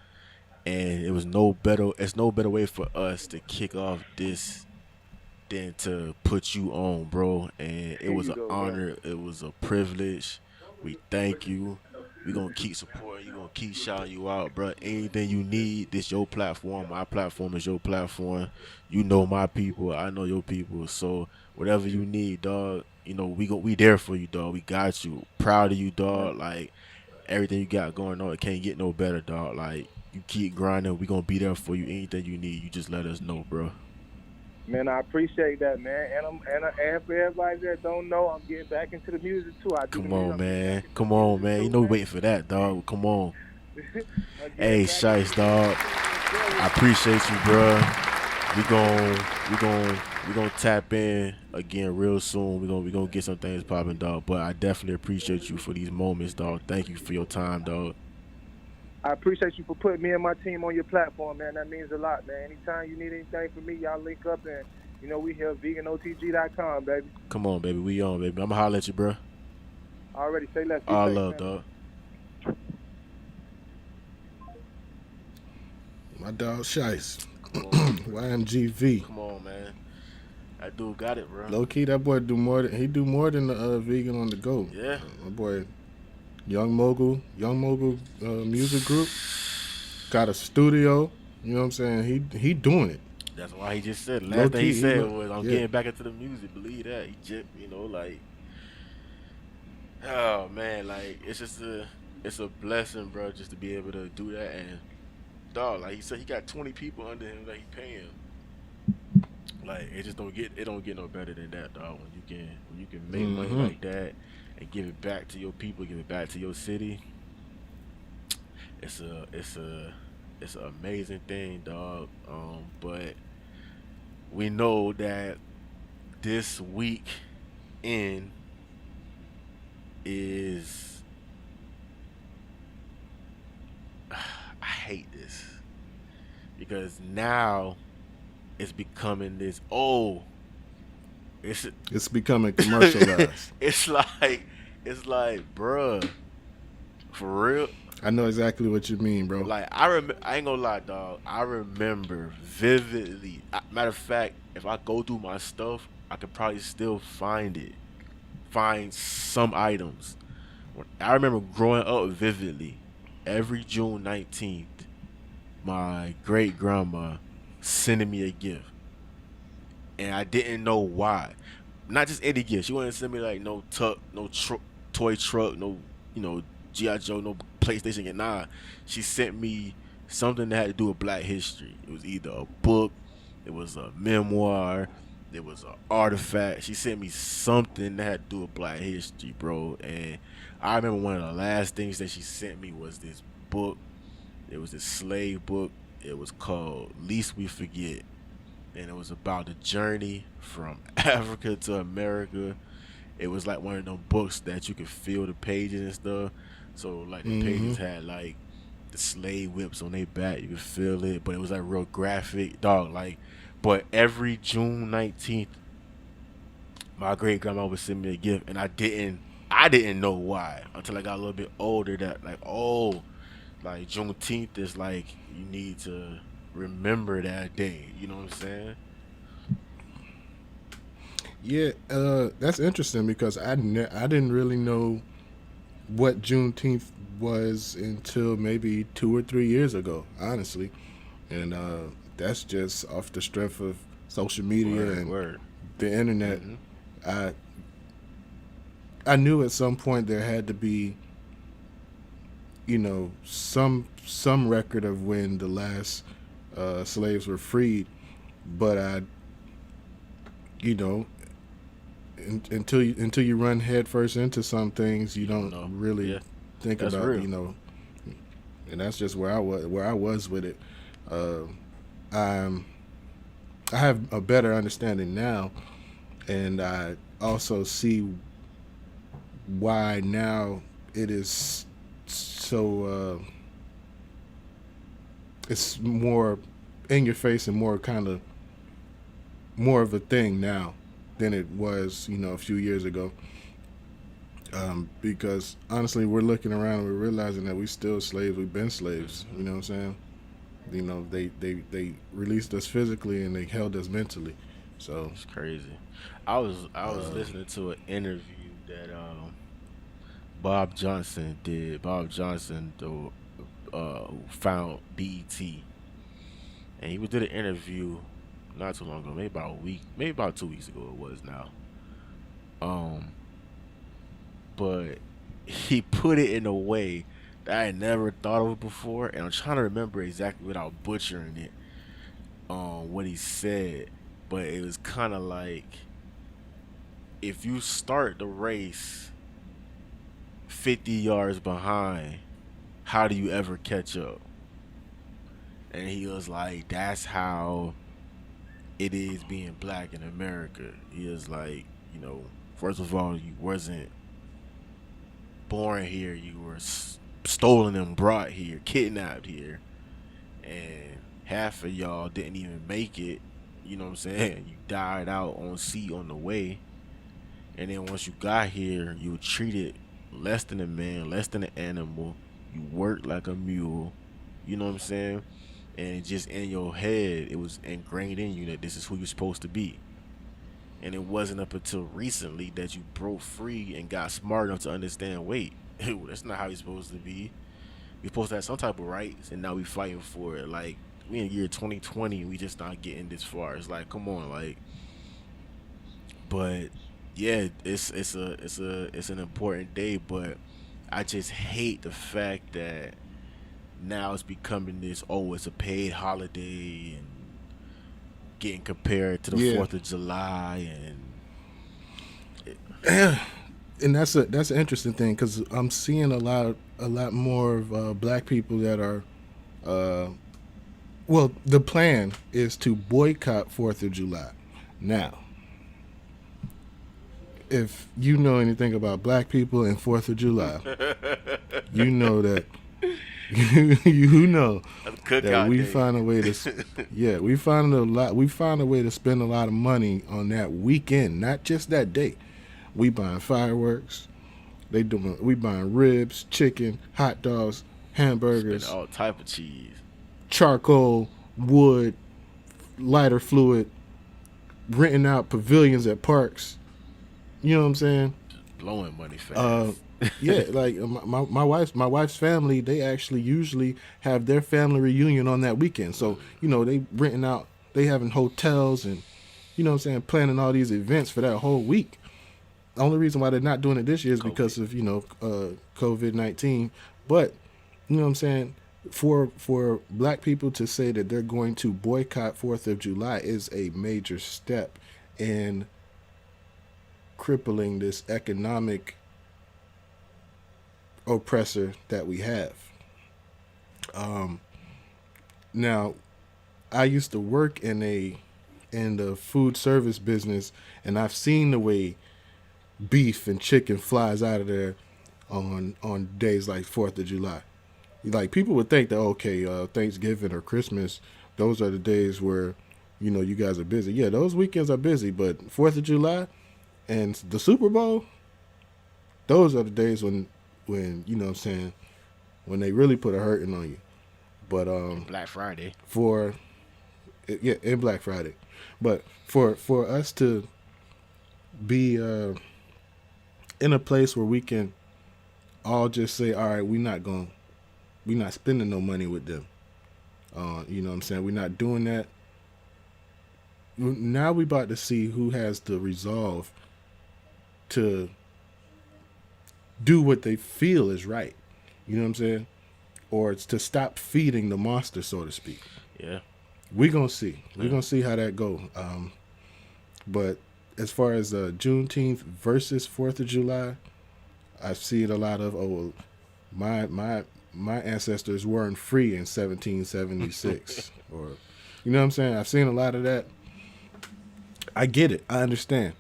And it's no better way for us to kick off this than to put you on, bro. And it was an honor. It was a privilege. We thank you. We gonna keep supporting you. Gonna keep shouting you out, bro. Anything you need, this your platform. My platform is your platform. You know my people. I know your people. So whatever you need, dog. You know we there for you, dog. We got you. Proud of you, dog. Like everything you got going on, it can't get no better, dog. Like you keep grinding. We gonna be there for you. Anything you need, you just let us know, bro. Man, I appreciate that, man. And for everybody that don't know, I'm getting back into the music too. Come on, man. You know we waiting for that, dog. Come on. Hey, Shice, dog. I appreciate you, bro. We gonna tap in again real soon. We gonna get some things popping, dog. But I definitely appreciate you for these moments, dog. Thank you for your time, dog. I appreciate you for putting me and my team on your platform, man. That means a lot, man. Anytime you need anything from me, y'all link up and, you know, we here, veganotg.com, baby. Come on, baby. We on, baby. I'm going to holler at you, bro. Already. Say less. All love, dog. My dog Shice. YMGV. Come on, man. That dude got it, bro. Low key, that boy do more than the vegan on the go. Yeah. My boy Young Mogul music group. Got a studio. You know what I'm saying? He doing it. That's why he just said. Last thing he said was, I'm getting back into the music. Believe that. He just, you know, like, oh man, like it's a blessing, bro, just to be able to do that. And dog, like he said, he got 20 people under him that he paying. Like it don't get no better than that, dog. When you can make money like that and give it back to your people, give it back to your city, it's an amazing thing, dog. But we know that this week in is I hate this because now it's becoming this It's becoming commercialized. it's like bruh, for real. I know exactly what you mean, bro. Like I ain't gonna lie, dog. I remember vividly. Matter of fact, if I go through my stuff, I could probably still find some items. I remember growing up vividly. Every June 19th, my great grandma sending me a gift, and I didn't know why. Not just any gift. She wouldn't send me like no toy truck, no GI Joe, no PlayStation. And nah, she sent me something that had to do with Black history. It was either a book, it was a memoir, it was an artifact. She sent me something that had to do with Black history, bro. And I remember one of the last things that she sent me was this book. It was this slave book. It was called Least We Forget. And it was about the journey from Africa to America. It was like one of them books that you could feel the pages and stuff. So like the pages had like the slave whips on their back. You could feel it, but it was like real graphic, dog. Like, but every June 19th, my great grandma would send me a gift, and I didn't know why until I got a little bit older. That like, like Juneteenth is like you need to remember that day. You know what I'm saying? Yeah, that's interesting because I didn't really know what Juneteenth was until maybe 2 or 3 years ago, honestly, and that's just off the strength of social media and the internet. I knew at some point there had to be, some record of when the last slaves were freed, but until you run headfirst into some things, you don't really think That's about real. And that's just where I was with it. I have a better understanding now, and I also see why now it is so it's more in your face and more of a thing now than it was, a few years ago. Because honestly, we're looking around and we're realizing that we still slaves. We've been slaves. You know what I'm saying? They released us physically and they held us mentally. So It's crazy. I was listening to an interview that Bob Johnson did. Bob Johnson, who found BET, and he did an interview not too long ago, maybe about a week, maybe about 2 weeks ago. It was now. But he put it in a way that I had never thought of before, and I'm trying to remember exactly without butchering it. What he said, but it was kind of like if you start the race 50 yards behind, how do you ever catch up? And he was like, that's how it is being black in America. He was like, first of all, you wasn't born here. You were stolen and brought here, kidnapped here. And half of y'all didn't even make it. You know what I'm saying? You died out on sea on the way. And then once you got here, you were treated less than a man, less than an animal. You worked like a mule. You know what I'm saying? And just in your head, it was ingrained in you that this is who you're supposed to be. And it wasn't up until recently that you broke free and got smart enough to understand, wait, that's not how you're supposed to be. You're supposed to have some type of rights, and now we fighting for it. Like, we in the year 2020, we just not getting this far. It's like, come on, like. But yeah, it's an important day, but I just hate the fact that now it's becoming this, it's a paid holiday and getting compared to the Yeah. 4th of July And that's an interesting thing because I'm seeing a lot more of black people that are, well, the plan is to boycott 4th of July. Now, if you know anything about black people and 4th of July, you know that you know that we find a way to, we find a way to spend a lot of money on that weekend, not just that day. We buying fireworks. We buying ribs, chicken, hot dogs, hamburgers, all type of cheese, charcoal, wood, lighter fluid, renting out pavilions at parks. You know what I'm saying? blowing money fast. Yeah, like my wife's family, they actually usually have their family reunion on that weekend. So, you know, they renting out, they having hotels and, you know what I'm saying, planning all these events for that whole week. The only reason why they're not doing it this year is because of, you know, COVID-19. But, you know what I'm saying, for black people to say that they're going to boycott 4th of July is a major step in crippling this economic oppressor that we have. Now, I used to work in the food service business, and I've seen the way beef and chicken flies out of there on days like 4th of July. Like, people would think that, okay, Thanksgiving or Christmas, those are the days where, you know, you guys are busy. Yeah, those weekends are busy, but 4th of July and the Super Bowl, those are the days when you know what I'm saying, when they really put a hurting on you. But Black Friday. And Black Friday. But for us to be in a place where we can all just say, all right, we're not spending no money with them. You know what I'm saying? We're not doing that. Now we about to see who has the resolve to do what they feel is right. You know what I'm saying? Or it's to stop feeding the monster, so to speak. Yeah. We're going to see. We're going to see how that go. But as far as Juneteenth versus 4th of July, I've seen a lot of, my ancestors weren't free in 1776. Or, you know what I'm saying? I've seen a lot of that. I get it. I understand.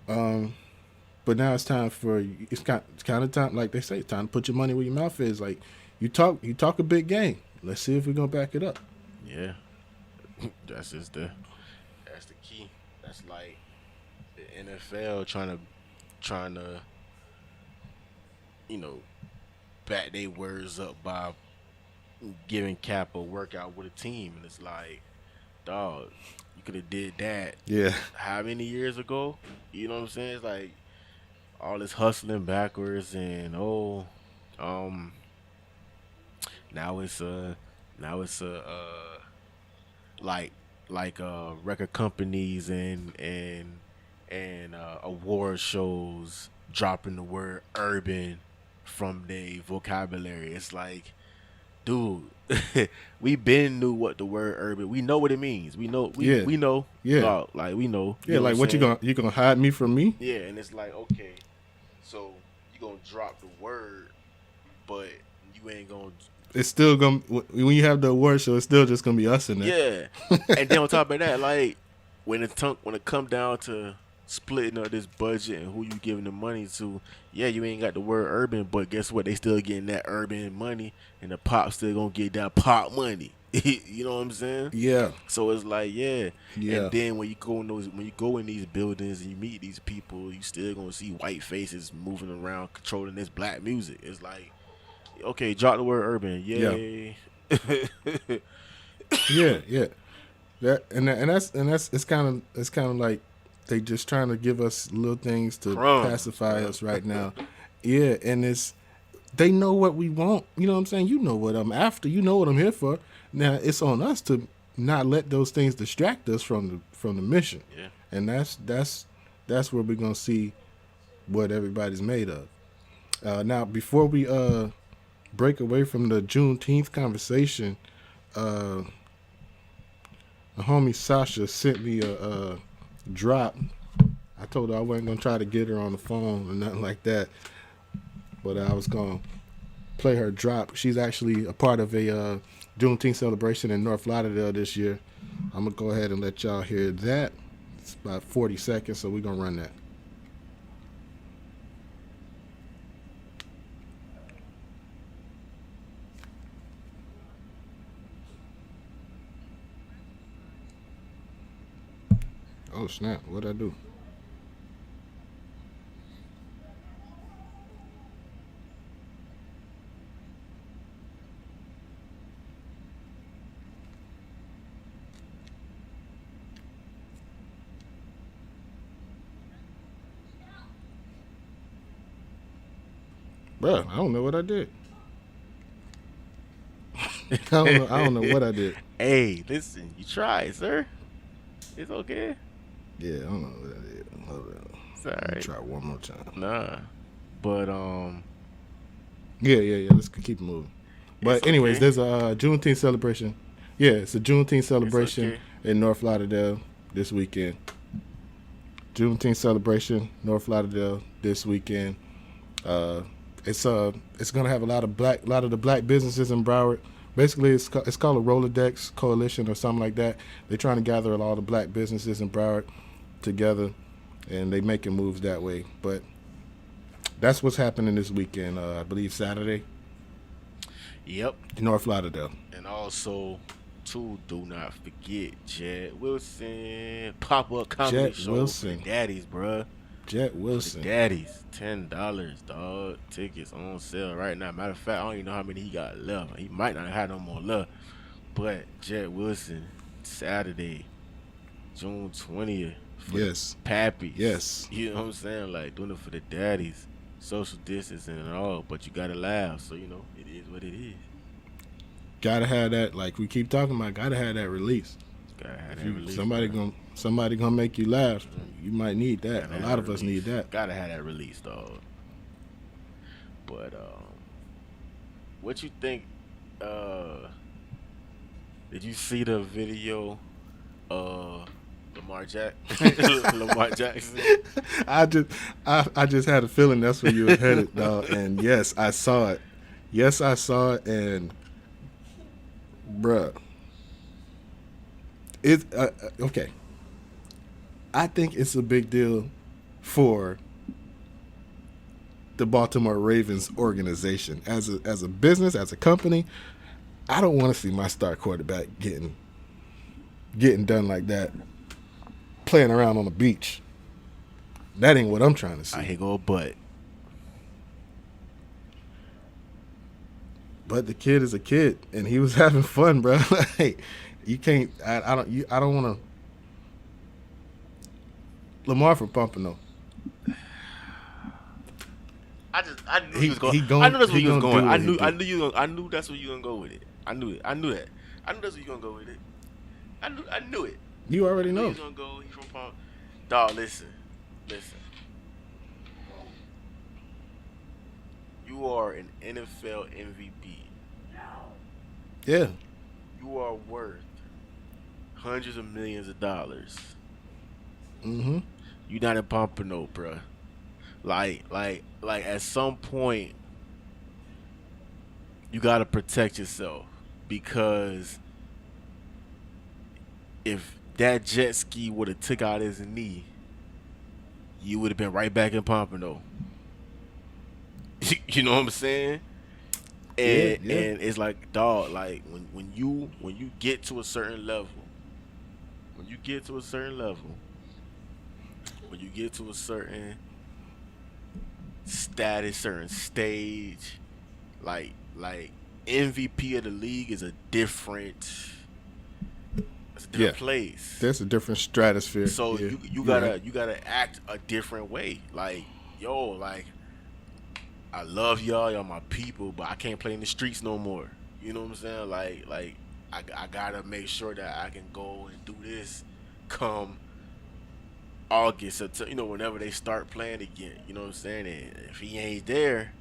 But now it's kind of time, like they say, time to put your money where your mouth is. Like, you talk a big game. Let's see if we're gonna back it up. Yeah, that's the key. That's like the NFL trying to, you know, back their words up by giving Cap a workout with a team, and it's like, dog, you could have did that. Yeah. How many years ago? You know what I'm saying? It's like all this hustling backwards, and now it's like record companies and award shows dropping the word urban from their vocabulary. It's like, dude, we been knew what the word urban. We know what it means. We know. We know. Yeah. Dog, like we know. Yeah. Like, what you gonna hide me from me? Yeah, and it's like, okay, so you gonna drop the word, but you ain't gonna. It's still gonna, when you have the award show, it's still just gonna be us in there. Yeah, and then on top of that, like when it come down to splitting up this budget and who you giving the money to, yeah, you ain't got the word urban, but guess what? They still getting that urban money, and the pop still gonna get that pop money. You know what I'm saying? Yeah. So it's like, yeah. Yeah. And then when you go in these buildings and you meet these people, you still gonna see white faces moving around controlling this black music. It's like, okay, drop the word urban. Yay. Yeah. Yeah. That's it's kind of like they just trying to give us little things to pacify us right now. Yeah, and they know what we want. You know what I'm saying? You know what I'm after. You know what I'm here for. Now it's on us to not let those things distract us from the mission. Yeah. And that's where we're gonna see what everybody's made of. Now, before we break away from the Juneteenth conversation, the homie Sasha sent me a drop. I told her I wasn't gonna try to get her on the phone or nothing like that, but I was gonna play her drop. She's actually a part of a Juneteenth celebration in North Lauderdale this year. I'm gonna go ahead and let y'all hear that. It's about 40 seconds, so we're gonna run that. Oh snap! What'd I do? Bruh, I don't know what I did. I don't know what I did. Hey, listen, you tried, sir. It's okay. Yeah, I don't know what I did. Hold on. It's all Let me right. try one more time. Nah, but Yeah. Let's keep moving. But It's anyways, okay. there's a Juneteenth celebration. Yeah, it's a Juneteenth celebration okay. in North Lauderdale this weekend. Juneteenth celebration, North Lauderdale this weekend. It's gonna have a lot of the black businesses in Broward. Basically, it's called a Rolodex coalition or something like that. They're trying to gather all the black businesses in Broward together, and they making moves that way. But that's what's happening this weekend. I believe Saturday, Yep. North Lauderdale. And also, too, do not forget Jet Wilson pop-up comedy Jet show Wilson. for the daddies, bruh. Jet For the Wilson. daddies, $10, dog. Tickets on sale right now. Matter of fact, I don't even know how many he got left. He might not have no more left. But Jet Wilson, Saturday, June 20th. For Yes. Pappy. Yes. You know what I'm saying? Like, doing it for the daddies. Social distancing and all. But you gotta laugh. So, you know, it is what it is. Gotta have that, like we keep talking about, gotta have that release. Gotta have If that you- release. somebody gonna make you laugh. You might need that. Gotta A have lot of that us need release. that. Gotta have that release, dog. But what you think? Did you see the video? Lamar Lamar Jackson. I just had a feeling that's where you were headed, dog. And yes, I saw it. And bruh, it's okay. I think it's a big deal for the Baltimore Ravens organization as a business, as a company. I don't want to see my star quarterback getting done like that, playing around on the beach. That ain't what I'm trying to see. Here go a butt. But the kid is a kid, and he was having fun, bro. Like, you can't. I don't want to. Lamar from Pompano. I knew He- he was going. he gon- I knew that's where he you was gonna going. do I what he knew. I do. knew you. I knew that's where you gonna go with it. I knew it. I knew that. I knew that's where you gonna go with it. I knew it. You already I knew know. he was gonna go. He from Palm. Dog, listen. You are an NFL MVP. Yeah. You are worth hundreds of millions of dollars. Mm-hmm. You not in Pompano, bruh. Like at some point, you gotta protect yourself, because if that jet ski would have took out his knee, you would have been right back in Pompano. You know what I'm saying? And Yeah. and it's like, dog, like when you get to a certain level, when you get to a certain status, certain stage, like MVP of the league is a different place. There's a different stratosphere. So Yeah. you gotta act a different way. Like, yo, like, I love y'all my people, but I can't play in the streets no more. You know what I'm saying? Like I gotta make sure that I can go and do this come August, or, whenever they start playing again. You know what I'm saying? And if he ain't there,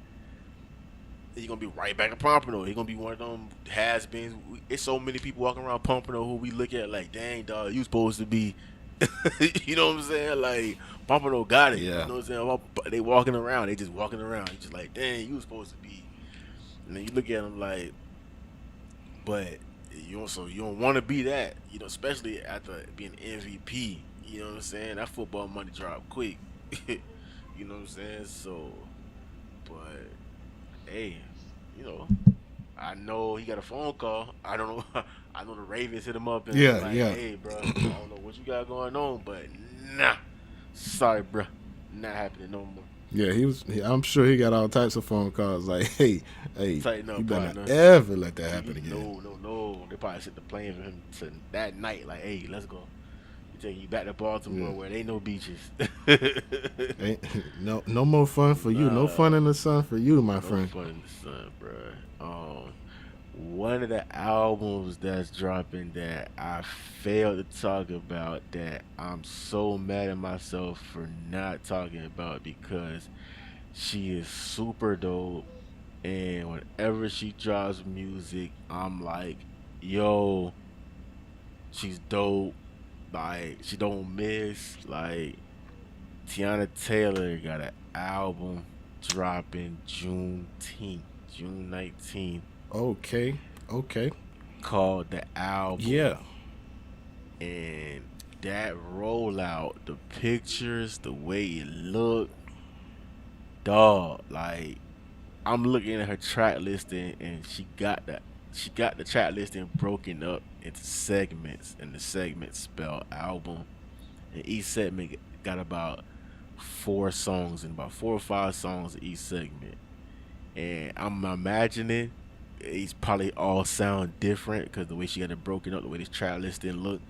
He's gonna be right back in Pompano. He's gonna be one of them has-beens. It's so many people walking around Pompano who we look at like, dang, dog, you supposed to be. You know what I'm saying? Like, Pompano got it. Yeah. You know what I'm saying? They walking around. They just walking around. You just like, dang, you was supposed to be. And then you look at them like, but you don't want to be that. You know, especially after being MVP. You know what I'm saying? That football money drop quick. You know what I'm saying? So, but hey, you know, I know he got a phone call. I don't know. I know the Ravens hit him up and Yeah, like, yeah. hey, bro, I don't know what you got going on, but nah, sorry, bro, not happening no more. Yeah, I'm sure he got all types of phone calls like, hey, Tighten up, you better not partner. ever let that happen again. No. They probably sent the plane for him to that night. Like, hey, let's go. We taking you back to Baltimore where there ain't no beaches. No more fun for you. No fun in the sun for you, my friend. No fun in the sun, bro. One of the albums that's dropping that I failed to talk about that I'm so mad at myself for not talking about because she is super dope, and whenever she drops music, I'm like, yo, she's dope. Like, she don't miss. Like, Teyanna Taylor got an album dropping June 19th. Okay. Called The Album. Yeah. And that rollout, the pictures, the way it looked, dog, like, I'm looking at her track listing and she got the track listing broken up into segments, and the segments spell album. And each segment got about 4 songs and about 4 or 5 songs in each segment. And I'm imagining these probably all sound different because the way she got it broken up, the way this track listing look.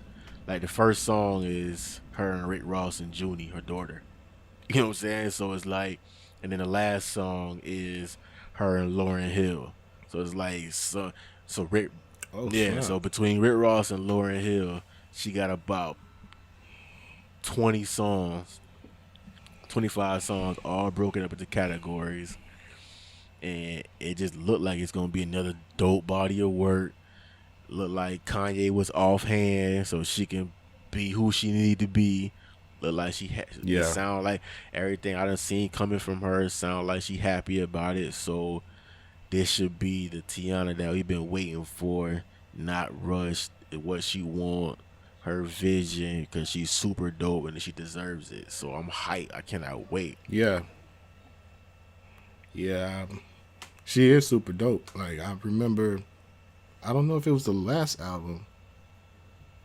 Like, the first song is her and Rick Ross and Junie, her daughter. You know what I'm saying? So it's like, and then the last song is her and Lauryn Hill. So it's like, so Rick, snap. So between Rick Ross and Lauryn Hill, she got about 20 songs, 25 songs, all broken up into categories. And it just looked like it's gonna be another dope body of work. Look like Kanye was offhand so she can be who she need to be. Look like she it sound like everything I done seen coming from her sound like she happy about it. So this should be the Teyanna that we've been waiting for, not rushed. What she want, her vision, because she's super dope and she deserves it. So I'm hyped. I cannot wait. Yeah. She is super dope. Like, I remember, I don't know if it was the last album,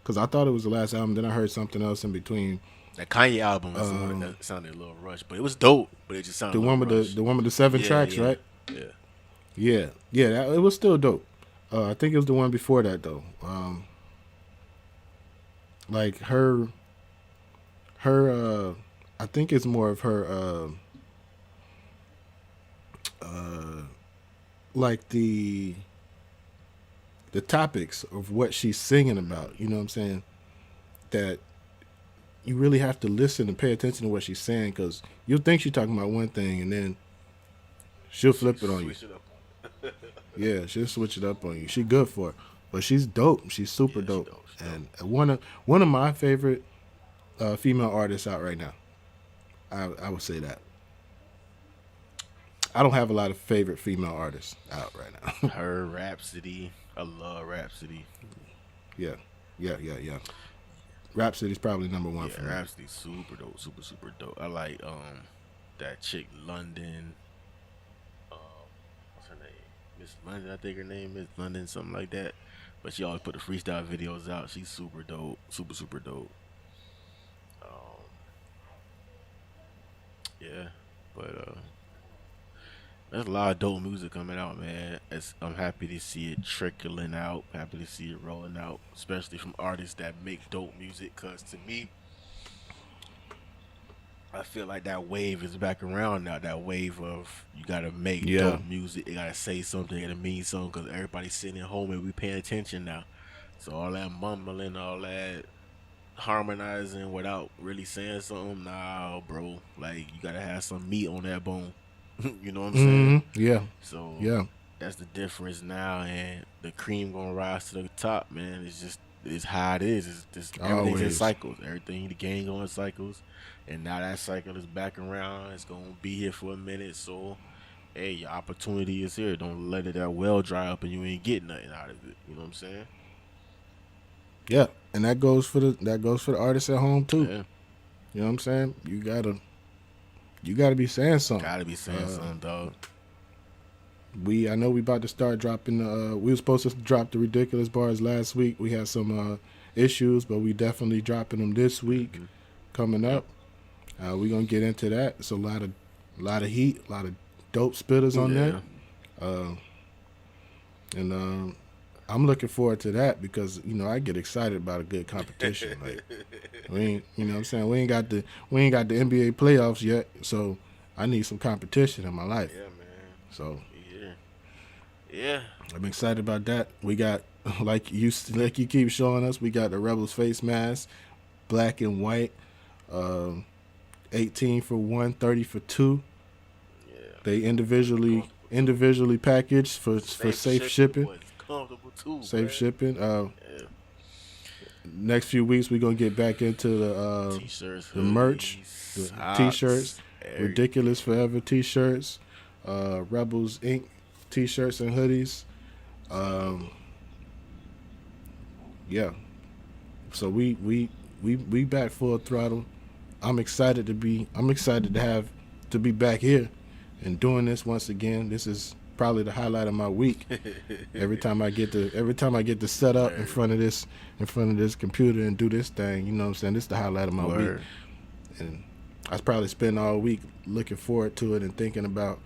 because I thought it was the last album. Then I heard something else in between. That Kanye album was the one that sounded a little rushed, but it was dope. But it just sounded the one with the one with the 7 tracks, right? Yeah. It was still dope. I think it was the one before that though. Like her. I think it's more of her. Like the topics of what she's singing about. You know what I'm saying? That you really have to listen and pay attention to what she's saying, because you'll think she's talking about one thing and then she'll flip it on you. Yeah, she'll switch it up on you. She good for it, but she's dope. She's super dope. And one of my favorite female artists out right now. I would say that. I don't have a lot of favorite female artists out right now. Her, Rhapsody. I love Rhapsody. Yeah. Rhapsody's probably number 1 for me. Rhapsody's super dope, super dope. I like that chick London. What's her name? Miss London, I think her name is London, something like that. But she always put the freestyle videos out. She's super dope, super dope. But there's a lot of dope music coming out, man. I'm happy to see it trickling out. Happy to see it rolling out, especially from artists that make dope music. Cause to me, I feel like that wave is back around now. That wave of you gotta make dope music. You gotta say something. You gotta mean something. Cause everybody's sitting at home and we paying attention now. So all that mumbling, all that harmonizing without really saying something, nah, bro. Like, you gotta have some meat on that bone. You know what I'm saying? Yeah. So Yeah. that's the difference now, and the cream gonna rise to the top, man. It's how it is. It's just everything's in Always. cycles. Everything the game going in cycles, and now that cycle is back around. It's gonna be here for a minute. So, hey, your opportunity is here. Don't let it that well dry up and you ain't getting nothing out of it. You know what I'm saying? Yeah. And that goes for the artists at home too. Yeah. You know what I'm saying? You gotta be saying something. Gotta be saying something, dog. I know we about to start dropping. We were supposed to drop the ridiculous bars last week. We had some issues, but we definitely dropping them this week. Coming up, we're gonna get into that. It's a lot of heat, a lot of dope spitters on there, and I'm looking forward to that because I get excited about a good competition. Like we ain't, you know what I'm saying, we ain't got the NBA playoffs yet, so I need some competition in my life. Yeah, man. So. Yeah. I'm excited about that. We got, like you keep showing us, we got the Rebels face mask, black and white, 18 for 1, 30 for 2. Yeah. They individually packaged for safe shipping. Boy, it's comfortable too. Safe man. shipping. Yeah. Next few weeks we're gonna get back into the T-shirts, the merch, hoodies, the socks, T-shirts, everything. Ridiculous Forever T-shirts, Rebels Inc. T-shirts and hoodies. Yeah. So we back full throttle. I'm excited to be back here and doing this once again. This is probably the highlight of my week. Every time I get to set up in front of this computer and do this thing, you know what I'm saying? This is the highlight of my week. And I probably spend all week looking forward to it and thinking about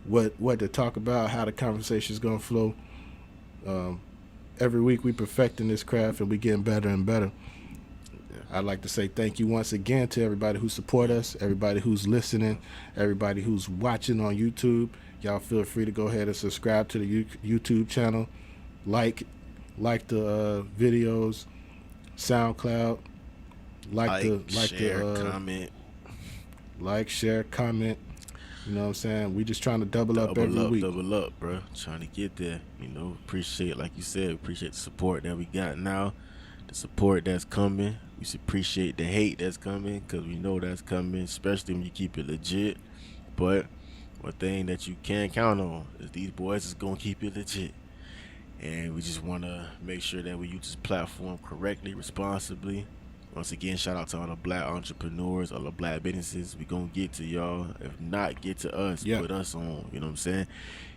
what to talk about, how the conversation's gonna flow. Every week we perfecting this craft and we getting better and better. I'd like to say thank you once again to everybody who support us, everybody who's listening, everybody who's watching on YouTube. Y'all feel free to go ahead and subscribe to the YouTube channel, like the videos, SoundCloud, comment, share, comment. You know what I'm saying? We just trying to double up every week. Double up, bro. Trying to get there. Appreciate, like you said, appreciate the support that we got now. The support that's coming. We should appreciate the hate that's coming because we know that's coming, especially when you keep it legit. But one thing that you can count on is these boys is going to keep it legit. And we just want to make sure that we use this platform correctly, responsibly. Once again, shout out to all the black entrepreneurs, all the black businesses. We gonna get to y'all. If not, get to us. Yeah. Put us on. You know what I'm saying?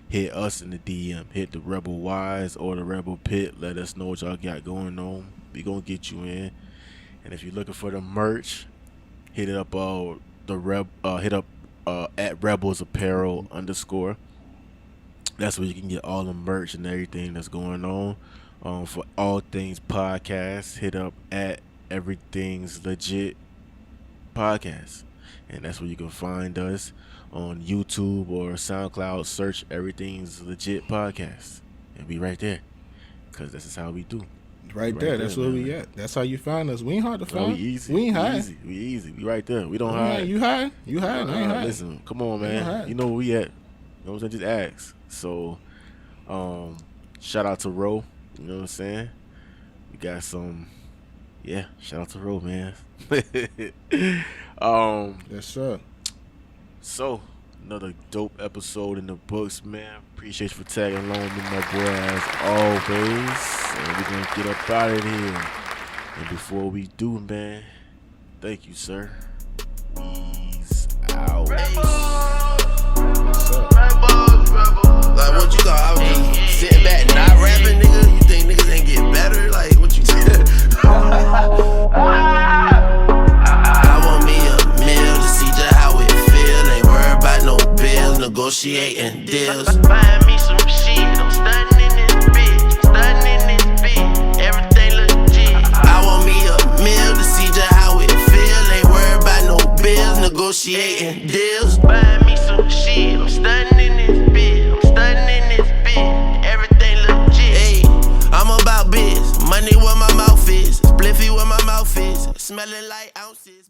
Hit us in the DM. Hit the Rebel Wise or the Rebel Pitt. Let us know what y'all got going on. We gonna get you in. And if you're looking for the merch, hit it up at Rebels Apparel _ That's where you can get all the merch and everything that's going on. For all things podcast, hit up at Everything's Legit Podcast, and that's where you can find us on YouTube or SoundCloud. Search Everything's Legit Podcast and be right there, because this is how we do. Right there, that's where we at. That's how you find us. We ain't hard to find. We easy. We ain't high. We easy. We right there. We don't hide. You high? You high? I ain't high. Listen, come on, man. You know where we at. You know what I'm saying? Just ask. So, shout out to Ro. You know what I'm saying? We got some. Yeah, shout out to Ro, man. Yes, sir. So, another dope episode in the books, man. Appreciate you for tagging along with my boy as always. And we're gonna get up out of here. And before we do, man, thank you, sir. Peace out. Like what you thought I was just sitting back not rapping, nigga? You think niggas ain't get better? Like what you said? I want me a meal to see just how it feel. Ain't worried about no bills, negotiating deals. Buying me some shit, I'm stunning in this bitch, everything legit. I want me a meal to see just how it feel. Ain't worried about no bills, negotiating deals. Buying me some shit, I'm stunning in this bitch, everything legit. Hey, I'm about biz, money where my mouth is, spliffy where my mouth is, smelling like ounces.